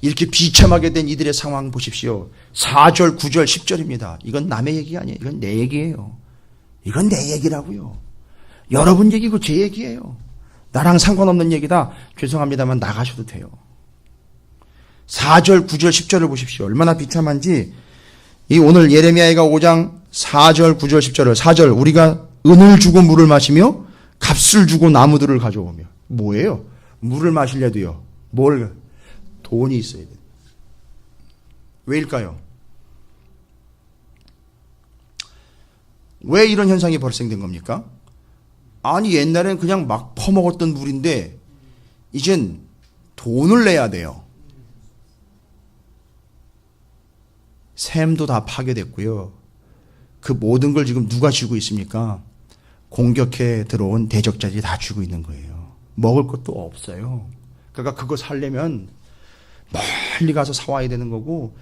이렇게 비참하게 된 이들의 상황 보십시오. 4절, 9절, 10절입니다. 이건 남의 얘기가 아니에요. 이건 내 얘기예요. 이건 내 얘기라고요. 여러분 얘기고 제 얘기예요. 나랑 상관없는 얘기다. 죄송합니다만 나가셔도 돼요. 4절, 9절, 10절을 보십시오. 얼마나 비참한지. 이 오늘 예레미야가 5장 4절, 9절, 10절을 4절 우리가 은을 주고 물을 마시며 값을 주고 나무들을 가져오며 뭐예요? 물을 마시려도요. 돈이 있어야 돼요. 왜일까요? 왜 이런 현상이 발생된 겁니까? 아니 옛날엔 그냥 막 퍼먹었던 물인데 이젠 돈을 내야 돼요. 샘도 다 파괴됐고요. 그 모든 걸 지금 누가 쥐고 있습니까? 공격해 들어온 대적자들이 다 쥐고 있는 거예요. 먹을 것도 없어요. 그러니까 그거 살려면 멀리 가서 사와야 되는 거고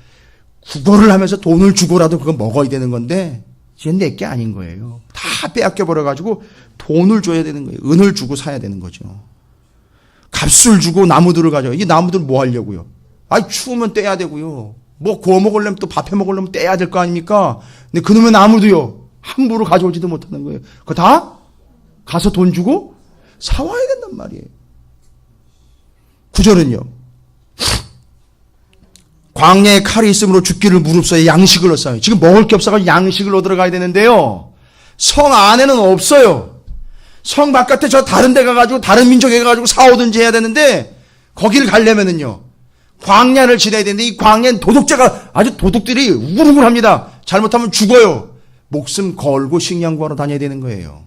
구걸을 하면서 돈을 주고라도 그거 먹어야 되는 건데 이제 내게 아닌 거예요. 다 빼앗겨 버려가지고 돈을 줘야 되는 거예요. 은을 주고 사야 되는 거죠. 값을 주고 나무들을 가져요. 이 나무들 뭐 하려고요? 추우면 떼야 되고요. 뭐 구워 먹으려면 또 밥해 먹으려면 떼야 될 거 아닙니까? 근데 그놈의 나무도요. 함부로 가져오지도 못하는 거예요. 그거 다 가서 돈 주고 사와야 된단 말이에요. 9절은요. 광야에 칼이 있으므로 죽기를 무릅써야 양식을 얻어요. 지금 먹을 게 없어서 양식을 얻으러 가야 되는데요. 성 안에는 없어요. 성 바깥에 저 다른 데 가가지고 다른 민족에 가가지고 사오든지 해야 되는데 거기를 가려면은요. 광야를 지나야 되는데 이 광야는 도둑들이 우글우글합니다. 잘못하면 죽어요. 목숨 걸고 식량 구하러 다녀야 되는 거예요.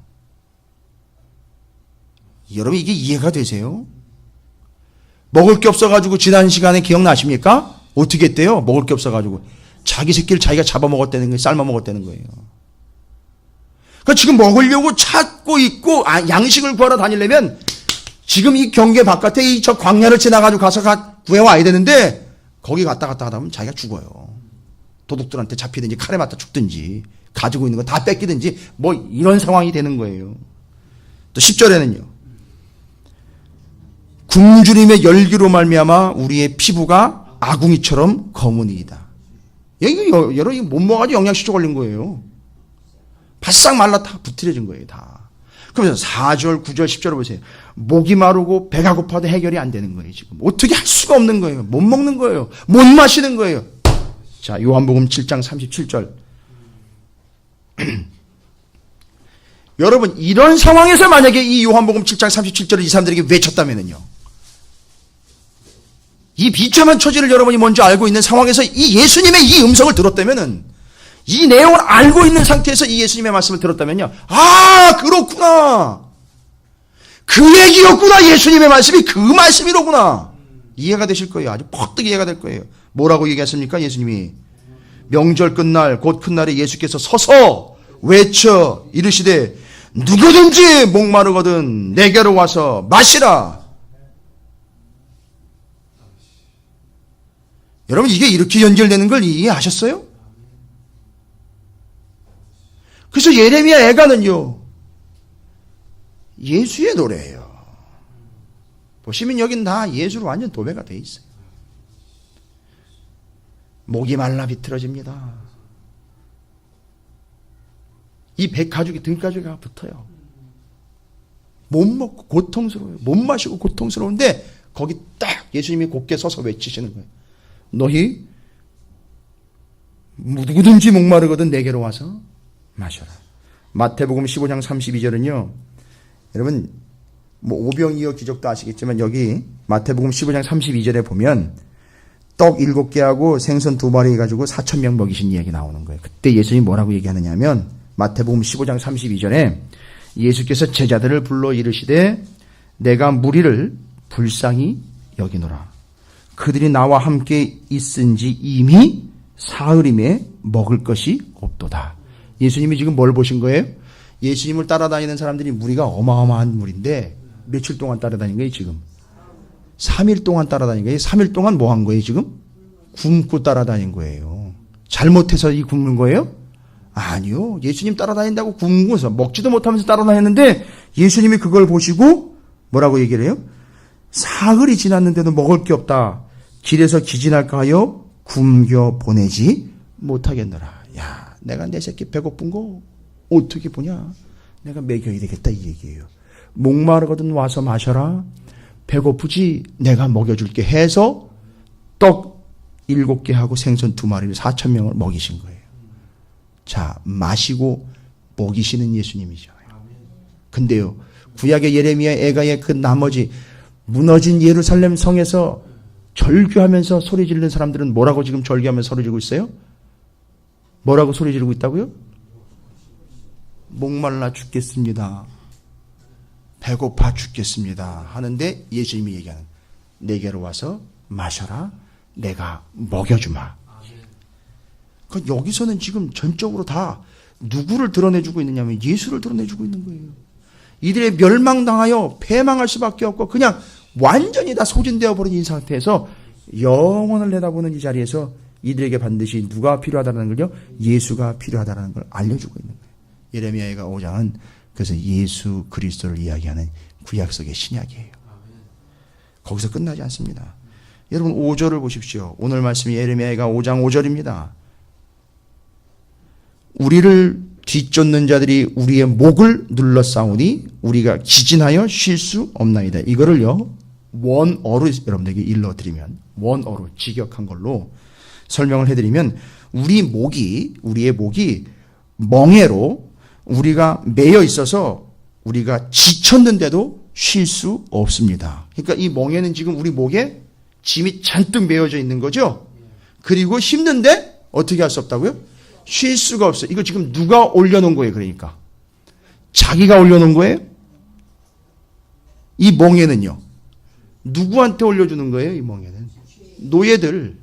여러분 이게 이해가 되세요? 먹을 게 없어가지고 지난 시간에 기억나십니까? 어떻게 했대요? 먹을 게 없어가지고 자기 새끼를 자기가 잡아먹었다는 거예요. 삶아먹었다는 거예요. 그러니까 지금 먹으려고 찾고 있고 양식을 구하러 다니려면 지금 이 경계 바깥에 저 광야를 지나가지고 가서 구해와야 되는데 거기 갔다 하다 보면 자기가 죽어요. 도둑들한테 잡히든지 칼에 맞다 죽든지 가지고 있는 거 다 뺏기든지 뭐 이런 상황이 되는 거예요. 또 10절에는요. 굶주림의 열기로 말미암아 우리의 피부가 아궁이처럼 검은이다. 여러분 못 먹어가지고 영양실조 걸린 거예요. 바싹 말라 다 부트려진 거예요. 다. 그러면서 4절, 9절, 10절을 보세요. 목이 마르고 배가 고파도 해결이 안 되는 거예요. 지금 어떻게 할 수가 없는 거예요. 못 먹는 거예요. 못 마시는 거예요. 자, 요한복음 7장 37절. 여러분 이런 상황에서 만약에 이 요한복음 7장 37절을 이 사람들에게 외쳤다면은요. 이 비참한 처지를 여러분이 먼저 알고 있는 상황에서 이 예수님의 이 음성을 들었다면은 이 내용을 알고 있는 상태에서 이 예수님의 말씀을 들었다면요. 그렇구나. 그 얘기였구나. 예수님의 말씀이 그 말씀이로구나. 이해가 되실 거예요. 아주 퍽뜩 이해가 될 거예요. 뭐라고 얘기했습니까? 예수님이 명절 끝날 곧 큰 날에 예수께서 서서 외쳐 이르시되 누구든지 목마르거든 내게로 와서 마시라. 여러분 이게 이렇게 연결되는 걸 이해하셨어요? 그래서 예레미야 애가는요. 예수의 노래예요. 보시면 여긴 다 예수로 완전 도배가 돼 있어요. 목이 말라 비틀어집니다. 이 백가죽이 등가죽이 붙어요. 못 먹고 고통스러워요. 못 마시고 고통스러운데 거기 딱 예수님이 곧게 서서 외치시는 거예요. 너희 누구든지 목마르거든 내게로 와서 마셔라. 마태복음 15장 32절은요. 여러분 뭐 오병이어 기적도 아시겠지만 여기 마태복음 15장 32절에 보면 떡 7개하고 생선 2마리 가지고 4,000명 먹이신 이야기 나오는 거예요. 그때 예수님이 뭐라고 얘기하느냐 하면 마태복음 15장 32절에 예수께서 제자들을 불러 이르시되 내가 무리를 불쌍히 여기노라. 그들이 나와 함께 있은지 이미 사흘임에 먹을 것이 없도다. 예수님이 지금 뭘 보신 거예요? 예수님을 따라다니는 사람들이 무리가 어마어마한 무리인데 며칠 동안 따라다닌 거예요 지금? 3일 동안 따라다닌 거예요. 3일 동안 뭐 한 거예요 지금? 굶고 따라다닌 거예요. 잘못해서 이 굶는 거예요? 아니요. 예수님 따라다닌다고 굶고서 먹지도 못하면서 따라다녔는데 예수님이 그걸 보시고 뭐라고 얘기를 해요? 사흘이 지났는데도 먹을 게 없다. 길에서 기진할까 하여 굶겨 보내지 못하겠노라. 야, 내가 내 새끼 배고픈 거 어떻게 보냐? 내가 먹여야 되겠다 이 얘기예요. 목마르거든 와서 마셔라. 배고프지 내가 먹여줄게 해서 떡 7개 하고 생선 2마리를 4,000명을 먹이신 거예요. 자, 마시고 먹이시는 예수님이잖아요. 근데요, 구약의 예레미야 애가의 그 나머지 무너진 예루살렘 성에서 절규하면서 소리 지르는 사람들은 뭐라고 지금 절규하면서 소리 지르고 있어요? 뭐라고 소리 지르고 있다고요? 목말라 죽겠습니다. 배고파 죽겠습니다. 하는데 예수님이 얘기하는, 내게로 와서 마셔라. 내가 먹여주마. 그러니까 여기서는 지금 전적으로 다 누구를 드러내주고 있느냐면 예수를 드러내주고 있는 거예요. 이들의 멸망당하여 패망할 수밖에 없고 그냥 완전히 다 소진되어 버린 이 상태에서 영원을 내다보는 이 자리에서 이들에게 반드시 누가 필요하다는 걸요? 예수가 필요하다는 걸 알려주고 있는 거예요. 예레미야가 5장은 그래서 예수 그리스도를 이야기하는 구약 속의 신약이에요. 거기서 끝나지 않습니다. 여러분 5절을 보십시오. 오늘 말씀이 예레미야가 5장 5절입니다. 우리를 뒤쫓는 자들이 우리의 목을 눌러싸우니 우리가 기진하여 쉴 수 없나이다. 이거를요 원어로 여러분들에게 일러드리면, 원어로 직역한 걸로 설명을 해드리면, 우리의 목이 멍에로 우리가 매여 있어서 우리가 지쳤는데도 쉴 수 없습니다. 그러니까 이 멍에는 지금 우리 목에 짐이 잔뜩 매여져 있는 거죠. 그리고 힘든데 어떻게 할 수 없다고요? 쉴 수가 없어요. 이거 지금 누가 올려놓은 거예요? 그러니까 자기가 올려놓은 거예요? 이 멍에는요 누구한테 올려주는 거예요? 이 멍에는 노예들,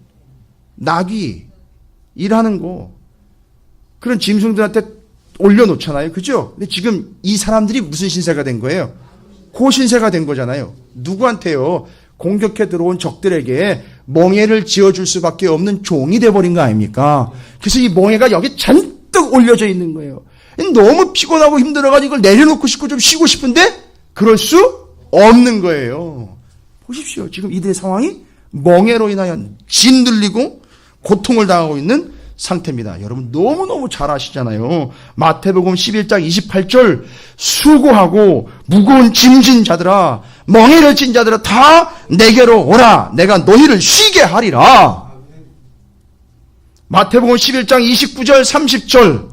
나귀, 일하는 거, 그런 짐승들한테 올려놓잖아요. 그죠? 근데 지금 이 사람들이 무슨 신세가 된 거예요? 고신세가 된 거잖아요. 누구한테요? 공격해 들어온 적들에게 멍에를 지어줄 수밖에 없는 종이 돼버린 거 아닙니까? 그래서 이 멍에가 여기 잔뜩 올려져 있는 거예요. 너무 피곤하고 힘들어가지고 이걸 내려놓고 싶고 좀 쉬고 싶은데 그럴 수 없는 거예요. 보십시오. 지금 이들의 상황이 멍에로 인하여 짓눌리고 고통을 당하고 있는 상태입니다. 여러분 너무너무 잘 아시잖아요. 마태복음 11장 28절 수고하고 무거운 짐진 자들아, 멍에를 진 자들아 다 내게로 오라. 내가 너희를 쉬게 하리라. 마태복음 11장 29절 30절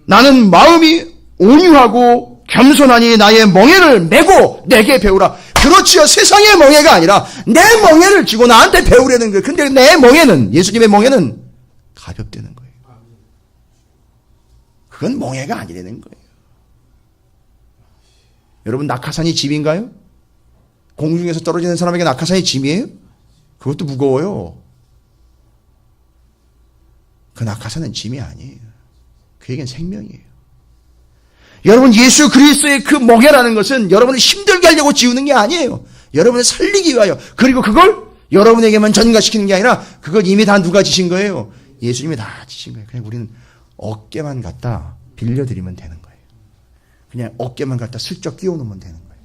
나는 마음이 온유하고 겸손하니 나의 멍에를 메고 내게 배우라. 그렇지요. 세상의 멍에가 아니라 내 멍에를 지고 나한테 배우려는 거예요. 근데 내 멍에는, 예수님의 멍에는 가볍다는 거예요. 그건 멍에가 아니라는 거예요. 여러분 낙하산이 짐인가요? 공중에서 떨어지는 사람에게 낙하산이 짐이에요? 그것도 무거워요. 그 낙하산은 짐이 아니에요. 그에겐 생명이에요. 여러분 예수 그리스도의 그 멍에라는 것은 여러분을 힘들게 하려고 지우는 게 아니에요. 여러분을 살리기 위하여, 그리고 그걸 여러분에게만 전가시키는 게 아니라 그걸 이미 다 누가 지신 거예요? 예수님이 다 지신 거예요. 그냥 우리는 어깨만 갖다 빌려드리면 되는 거예요. 그냥 어깨만 갖다 슬쩍 끼워놓으면 되는 거예요.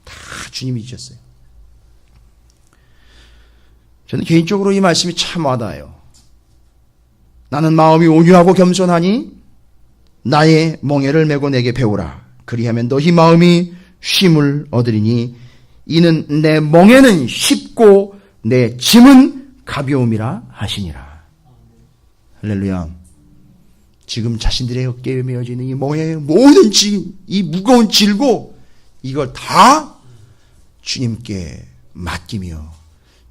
다 주님이 지셨어요. 저는 개인적으로 이 말씀이 참 와닿아요. 나는 마음이 온유하고 겸손하니 나의 멍에를 메고 내게 배우라. 그리하면 너희 마음이 쉼을 얻으리니 이는 내 멍에는 쉽고 내 짐은 가벼움이라 하시니라. 할렐루야. 지금 자신들의 어깨에 메어지는 이 멍에의 모든 짐, 이 무거운 질고 이걸 다 주님께 맡기며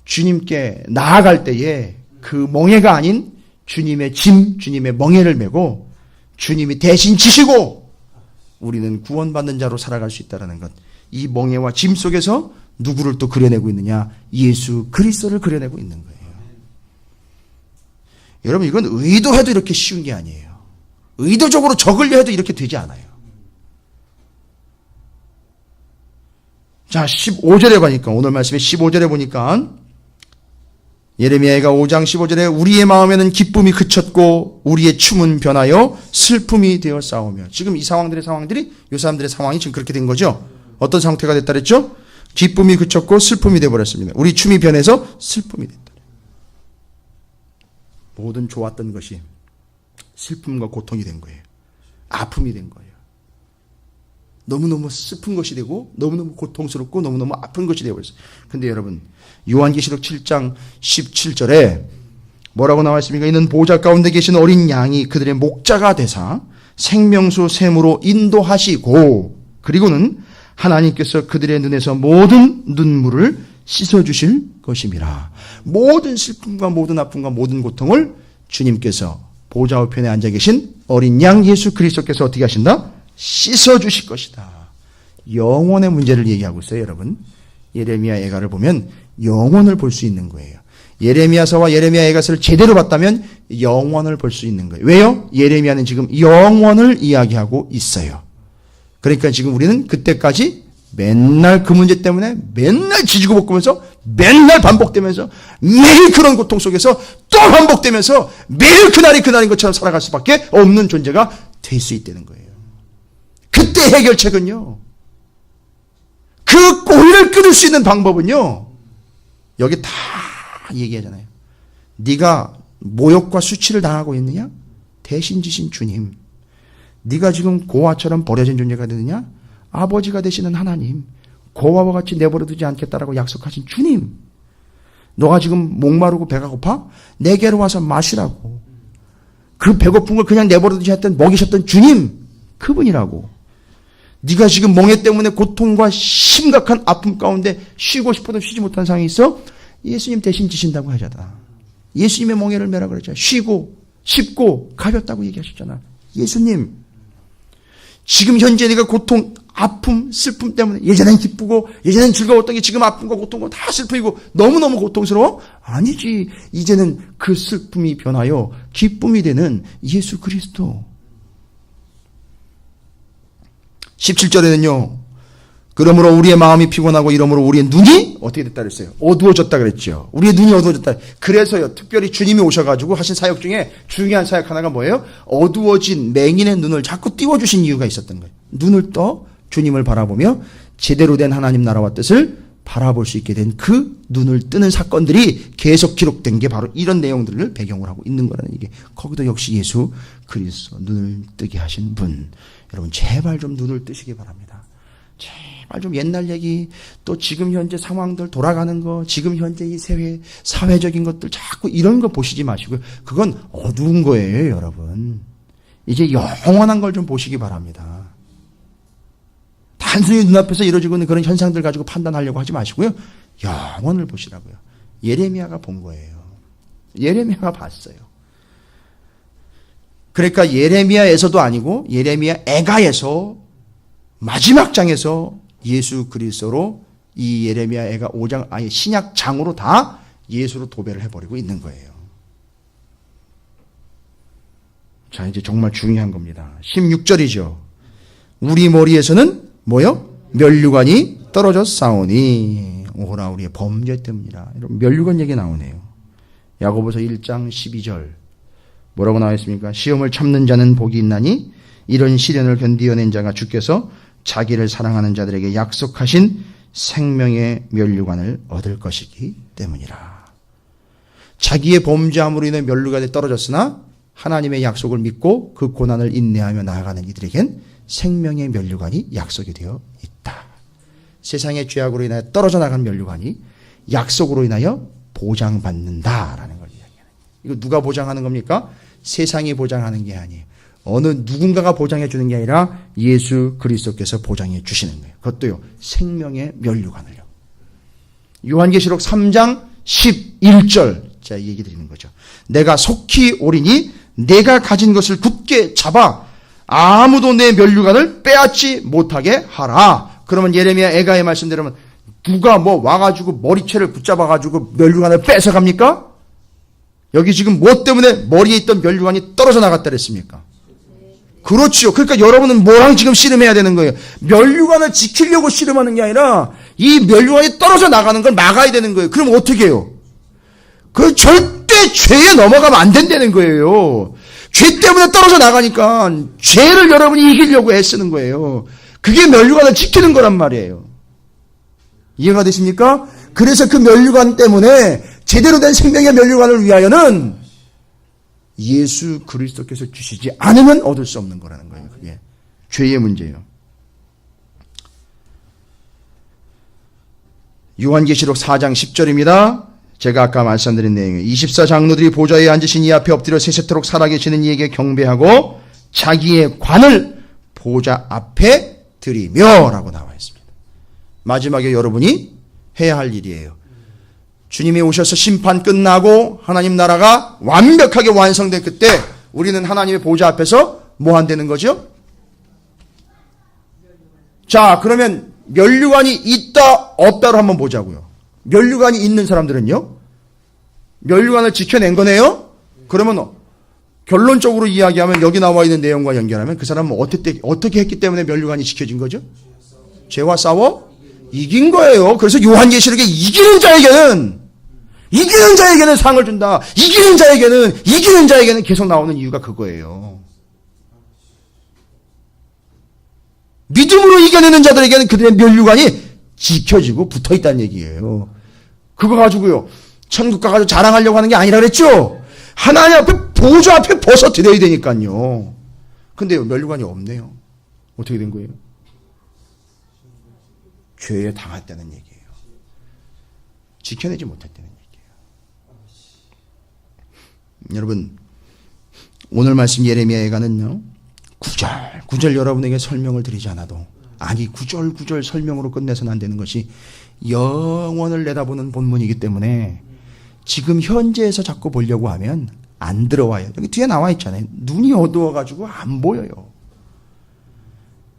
주님께 나아갈 때에 그 멍에가 아닌 주님의 짐, 주님의 멍에를 메고 주님이 대신 지시고 우리는 구원받는 자로 살아갈 수 있다는 것. 이 멍에와 짐 속에서 누구를 또 그려내고 있느냐? 예수 그리스도를 그려내고 있는 거예요. 여러분 이건 의도해도 이렇게 쉬운 게 아니에요. 의도적으로 적으려 해도 이렇게 되지 않아요. 자 15절에 보니까, 오늘 말씀에 15절에 보니까 예레미야가 5장 15절에 우리의 마음에는 기쁨이 그쳤고 우리의 춤은 변하여 슬픔이 되어 싸우며. 지금 이 상황들이 이 사람들의 상황이 지금 그렇게 된 거죠. 어떤 상태가 됐다 그랬죠? 기쁨이 그쳤고 슬픔이 되어버렸습니다. 우리 춤이 변해서 슬픔이 됐다. 모든 좋았던 것이 슬픔과 고통이 된 거예요. 아픔이 된 거예요. 너무너무 슬픈 것이 되고 너무너무 고통스럽고 너무너무 아픈 것이 되어버렸어요. 근데 여러분, 요한계시록 7장 17절에 뭐라고 나와 있습니까? 이는 보좌 가운데 계신 어린 양이 그들의 목자가 되사 생명수 샘으로 인도하시고, 그리고는 하나님께서 그들의 눈에서 모든 눈물을 씻어주실 것임이라. 모든 슬픔과 모든 아픔과 모든 고통을 주님께서 보좌 우편에 앉아 계신 어린 양 예수 그리스도께서 어떻게 하신다? 씻어주실 것이다. 영혼의 문제를 얘기하고 있어요, 여러분. 예레미야 애가를 보면 영혼을 볼 수 있는 거예요. 예레미야서와 예레미야 애가서를 제대로 봤다면 영혼을 볼 수 있는 거예요. 왜요? 예레미야는 지금 영혼을 이야기하고 있어요. 그러니까 지금 우리는 그때까지 맨날 그 문제 때문에 맨날 지지고 볶으면서 맨날 반복되면서 매일 그런 고통 속에서 또 반복되면서 매일 그날이 그날인 것처럼 살아갈 수밖에 없는 존재가 될 수 있다는 거예요. 그때 해결책은요, 그 꼬리를 끊을 수 있는 방법은요, 여기 다 얘기하잖아요. 네가 모욕과 수치를 당하고 있느냐? 대신 지신 주님. 네가 지금 고아처럼 버려진 존재가 되느냐? 아버지가 되시는 하나님. 고아와 같이 내버려두지 않겠다라고 약속하신 주님. 너가 지금 목마르고 배가 고파? 내게로 와서 마시라고. 그 배고픈 걸 그냥 내버려두지 않았던 먹이셨던 주님. 그분이라고. 네가 지금 멍해 때문에 고통과 심각한 아픔 가운데 쉬고 싶어도 쉬지 못한 상황이 있어? 예수님 대신 지신다고 하잖아. 예수님의 멍해를 메라 그랬잖아. 쉬고 쉽고 가볍다고 얘기하셨잖아. 예수님, 지금 현재 네가 고통, 아픔, 슬픔 때문에 예전엔 기쁘고 예전엔 즐거웠던 게 지금 아픔과 고통과 다 슬픔이고 너무너무 고통스러워? 아니지. 이제는 그 슬픔이 변하여 기쁨이 되는 예수 그리스도. 17절에는요. 그러므로 우리의 마음이 피곤하고 이러므로 우리의 눈이 어떻게 됐다 그랬어요? 어두워졌다 그랬죠. 우리의 눈이 어두워졌다. 그래서요. 특별히 주님이 오셔가지고 하신 사역 중에 중요한 사역 하나가 뭐예요? 어두워진 맹인의 눈을 자꾸 띄워주신 이유가 있었던 거예요. 눈을 떠 주님을 바라보며 제대로 된 하나님 나라와 뜻을 바라볼 수 있게 된 그 눈을 뜨는 사건들이 계속 기록된 게 바로 이런 내용들을 배경으로 하고 있는 거라는 얘기. 거기도 역시 예수 그리스도 눈을 뜨게 하신 분. 여러분 제발 좀 눈을 뜨시기 바랍니다. 제발 좀 옛날 얘기, 또 지금 현재 상황들 돌아가는 거, 지금 현재 이 사회적인 것들 자꾸 이런 거 보시지 마시고요. 그건 어두운 거예요, 여러분. 이제 영원한 걸 좀 보시기 바랍니다. 단순히 눈앞에서 이루어지고 있는 그런 현상들 가지고 판단하려고 하지 마시고요. 영원을 보시라고요. 예레미야가 본 거예요. 예레미야가 봤어요. 그러니까 예레미야에서도 아니고 예레미야 애가에서 마지막 장에서 예수 그리스도로 이 예레미야 애가 5장 아예 신약 장으로 다 예수로 도배를 해버리고 있는 거예요. 자, 이제 정말 중요한 겁니다. 16절이죠. 우리 머리에서는 뭐요? 면류관이 떨어져 싸우니 오호라 우리의 범죄 때문이라. 이런 면류관 얘기 나오네요. 야고보서 1장 12절 뭐라고 나와 있습니까? 시험을 참는 자는 복이 있나니 이런 시련을 견디어낸 자가 주께서 자기를 사랑하는 자들에게 약속하신 생명의 면류관을 얻을 것이기 때문이라. 자기의 범죄함으로 인해 면류관이 떨어졌으나 하나님의 약속을 믿고 그 고난을 인내하며 나아가는 이들에겐 생명의 면류관이 약속이 되어 있다. 세상의 죄악으로 인하여 떨어져 나간 면류관이 약속으로 인하여 보장받는다라는 걸 이야기하는 거예요. 이거 누가 보장하는 겁니까? 세상이 보장하는 게 아니에요. 어느 누군가가 보장해 주는 게 아니라 예수 그리스도께서 보장해 주시는 거예요. 그것도요. 생명의 면류관을요. 요한계시록 3장 11절 제가 얘기 드리는 거죠. 내가 속히 오리니 내가 가진 것을 굳게 잡아 아무도 내 면류관을 빼앗지 못하게 하라. 그러면 예레미야 애가의 말씀대로면 누가 뭐 와가지고 머리채를 붙잡아가지고 면류관을 뺏어갑니까? 여기 지금 뭐 때문에 머리에 있던 면류관이 떨어져 나갔다 그랬습니까? 그렇죠. 그러니까 여러분은 뭐랑 지금 씨름해야 되는 거예요? 면류관을 지키려고 씨름하는 게 아니라 이 면류관이 떨어져 나가는 걸 막아야 되는 거예요. 그럼 어떻게 해요? 그 절대 죄에 넘어가면 안 된다는 거예요. 죄 때문에 떨어져 나가니까 죄를 여러분이 이기려고 애쓰는 거예요. 그게 면류관을 지키는 거란 말이에요. 이해가 되십니까? 그래서 그 면류관 때문에 제대로 된 생명의 면류관을 위하여는 예수 그리스도께서 주시지 않으면 얻을 수 없는 거라는 거예요. 그게 죄의 문제예요. 요한계시록 4장 10절입니다. 제가 아까 말씀드린 내용이에요. 24장로들이 보좌에 앉으신 이 앞에 엎드려 세세토록 살아계시는 이에게 경배하고 자기의 관을 보좌 앞에 드리며 라고 나와 있습니다. 마지막에 여러분이 해야 할 일이에요. 주님이 오셔서 심판 끝나고 하나님 나라가 완벽하게 완성된 그때 우리는 하나님의 보좌 앞에서 뭐 한다는 거죠? 자, 그러면 면류관이 있다 없다로 한번 보자고요. 면류관이 있는 사람들은요? 면류관을 지켜낸 거네요? 그러면 결론적으로 이야기하면 여기 나와 있는 내용과 연결하면 그 사람은 어떻게 했기 때문에 면류관이 지켜진 거죠? 죄와 싸워 이긴 거예요. 그래서 요한계시록에 이기는 자에게는 상을 준다. 이기는 자에게는 계속 나오는 이유가 그거예요. 믿음으로 이겨내는 자들에게는 그들의 면류관이 지켜지고 붙어있다는 얘기예요. 그거 가지고요 천국 가가지고 자랑하려고 하는 게 아니라 그랬죠. 하나님 앞에 보좌 앞에 벗어 드려야 되니까요. 근데 면류관이 없네요. 어떻게 된 거예요? 죄에 당했다는 얘기예요. 지켜내지 못했다는 얘기예요. 여러분, 오늘 말씀 예레미야에가는요 구절 여러분에게 설명을 드리지 않아도, 아니 구절 설명으로 끝내서는 안 되는 것이 영원을 내다보는 본문이기 때문에 지금 현재에서 자꾸 보려고 하면 안 들어와요. 여기 뒤에 나와 있잖아요. 눈이 어두워가지고 안 보여요.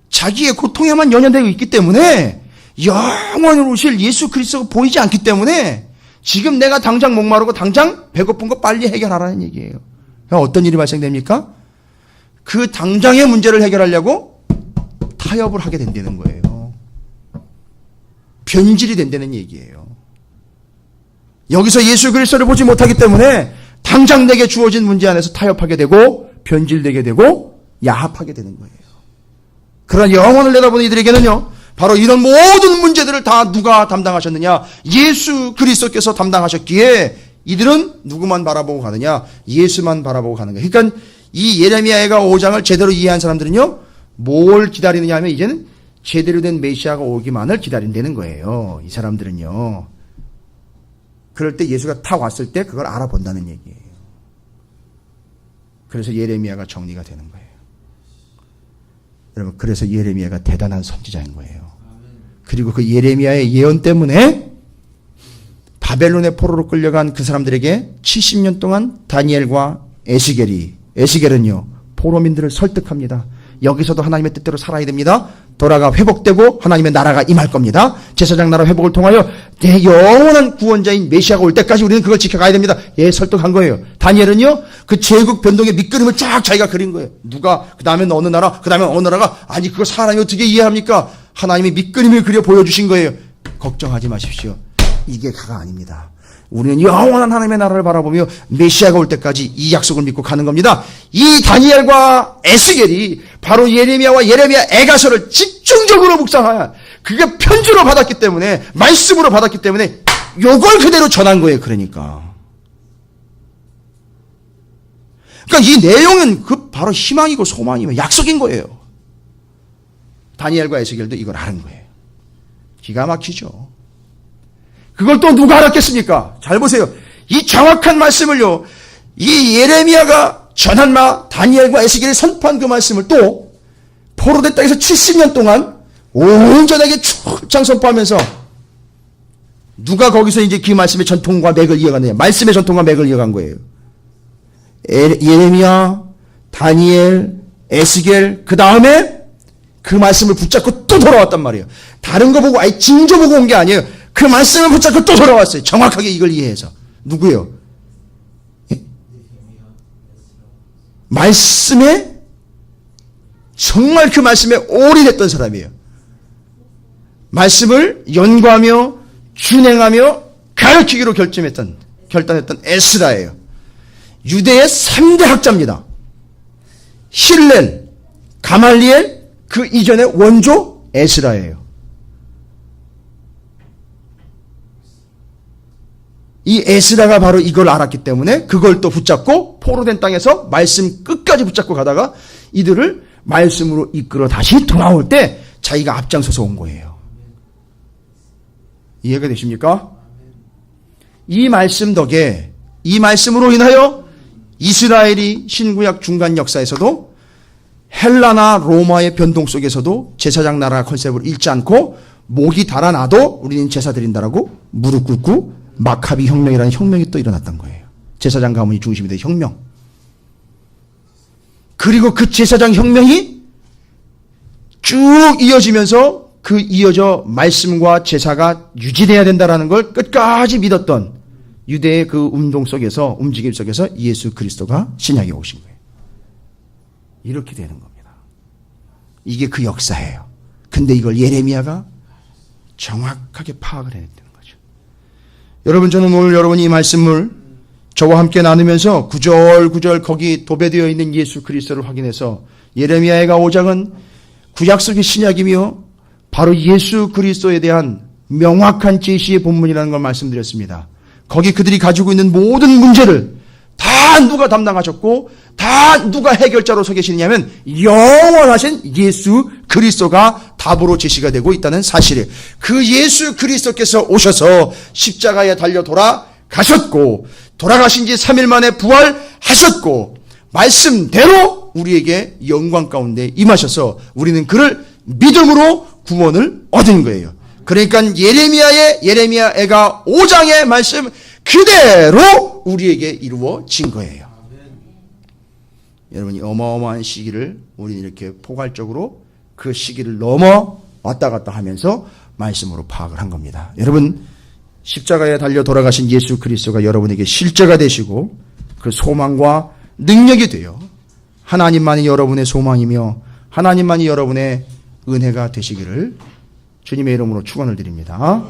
자기의 고통에만 연연되어 있기 때문에 영원으로 오실 예수 그리스도가 보이지 않기 때문에 지금 내가 당장 목마르고 당장 배고픈 거 빨리 해결하라는 얘기예요. 어떤 일이 발생됩니까? 그 당장의 문제를 해결하려고 타협을 하게 된다는 거예요. 변질이 된다는 얘기예요. 여기서 예수 그리스도를 보지 못하기 때문에 당장 내게 주어진 문제 안에서 타협하게 되고 변질되게 되고 야합하게 되는 거예요. 그런 영혼을 내다보는 이들에게는요, 바로 이런 모든 문제들을 다 누가 담당하셨느냐? 예수 그리스도께서 담당하셨기에 이들은 누구만 바라보고 가느냐? 예수만 바라보고 가는 거예요. 그러니까 이 예레미야가 5장을 제대로 이해한 사람들은요, 뭘 기다리느냐 하면 이제는 제대로 된 메시아가 오기만을 기다린다는 거예요. 이 사람들은요. 그럴 때 예수가 탁 왔을 때 그걸 알아본다는 얘기예요. 그래서 예레미야가 정리가 되는 거예요. 여러분, 그래서 예레미야가 대단한 선지자인 거예요. 그리고 그 예레미야의 예언 때문에 바벨론의 포로로 끌려간 그 사람들에게 70년 동안 다니엘과 에스겔은요 포로민들을 설득합니다. 여기서도 하나님의 뜻대로 살아야 됩니다. 돌아가 회복되고 하나님의 나라가 임할 겁니다. 제사장 나라 회복을 통하여 내 영원한 구원자인 메시아가 올 때까지 우리는 그걸 지켜가야 됩니다. 예, 설득한 거예요. 다니엘은요 그 제국 변동의 밑그림을 쫙 자기가 그린 거예요. 누가 그 다음에 어느 나라, 그 다음에 어느 나라가, 아니 그거 사람이 어떻게 이해합니까? 하나님이 밑그림을 그려 보여주신 거예요. 걱정하지 마십시오. 이게 가가 아닙니다. 우리는 영원한 하나님의 나라를 바라보며 메시아가 올 때까지 이 약속을 믿고 가는 겁니다. 이 다니엘과 에스겔이 바로 예레미야 애가서를 집중적으로 묵상하여 그게 편지로 받았기 때문에, 말씀으로 받았기 때문에 요걸 그대로 전한 거예요. 그러니까 이 내용은 그 바로 희망이고 소망이고 약속인 거예요. 다니엘과 에스겔도 이걸 아는 거예요. 기가 막히죠. 그걸 또 누가 알았겠습니까? 잘 보세요. 이 정확한 말씀을요, 이 예레미야가 전한 다니엘과 에스겔이 선포한 그 말씀을 또 포로된 땅에서 70년 동안 온전하게 출장 선포하면서 누가 거기서 이제 그 말씀의 전통과 맥을 이어갔느냐? 말씀의 전통과 맥을 이어간 거예요. 예레미야, 다니엘, 에스겔, 그 다음에 그 말씀을 붙잡고 또 돌아왔단 말이에요. 다른 거 보고, 아예 징조 보고 온 게 아니에요. 그 말씀을 붙잡고 또 돌아왔어요. 정확하게 이걸 이해해서. 누구예요? 예? 말씀에, 정말 그 말씀에 올인했던 사람이에요. 말씀을 연구하며 준행하며 가르치기로 결단했던 에스라예요. 유대의 3대 학자입니다. 힐렐, 가말리엘, 그 이전의 원조 에스라예요. 이 에스라가 바로 이걸 알았기 때문에 그걸 또 붙잡고 포로된 땅에서 말씀 끝까지 붙잡고 가다가 이들을 말씀으로 이끌어 다시 돌아올 때 자기가 앞장서서 온 거예요. 이해가 되십니까? 이 말씀 덕에, 이 말씀으로 인하여 이스라엘이 신구약 중간 역사에서도 헬라나 로마의 변동 속에서도 제사장 나라 컨셉을 잃지 않고 목이 달아나도 우리는 제사 드린다라고 무릎 꿇고 마카비 혁명이라는 혁명이 또 일어났던 거예요. 제사장 가문이 중심이 된 혁명. 그리고 그 제사장 혁명이 쭉 이어지면서 그 이어져 말씀과 제사가 유지돼야 된다는 걸 끝까지 믿었던 유대의 그 운동 속에서, 움직임 속에서 예수 그리스도가 신약에 오신 거예요. 이렇게 되는 겁니다. 이게 그 역사예요. 근데 이걸 예레미야가 정확하게 파악을 해냈다는 거죠. 여러분, 저는 오늘 여러분이 이 말씀을 저와 함께 나누면서 구절구절 거기 도배되어 있는 예수 그리스도를 확인해서 예레미야가 5장은 구약 속의 신약이며 바로 예수 그리스도에 대한 명확한 제시의 본문이라는 걸 말씀드렸습니다. 거기 그들이 가지고 있는 모든 문제를 다 누가 담당하셨고 다 누가 해결자로 서 계시느냐면 영원하신 예수 그리스도가 답으로 제시가 되고 있다는 사실이에요. 그 예수 그리스도께서 오셔서 십자가에 달려 돌아가셨고 돌아가신 지 3일 만에 부활하셨고 말씀대로 우리에게 영광 가운데 임하셔서 우리는 그를 믿음으로 구원을 얻은 거예요. 그러니까 예레미야가 5장의 말씀 그대로 우리에게 이루어진 거예요. 여러분이 어마어마한 시기를 우리는 이렇게 포괄적으로 그 시기를 넘어 왔다 갔다 하면서 말씀으로 파악을 한 겁니다. 여러분, 십자가에 달려 돌아가신 예수 그리스도가 여러분에게 실제가 되시고 그 소망과 능력이 되어 하나님만이 여러분의 소망이며 하나님만이 여러분의 은혜가 되시기를 주님의 이름으로 축원을 드립니다.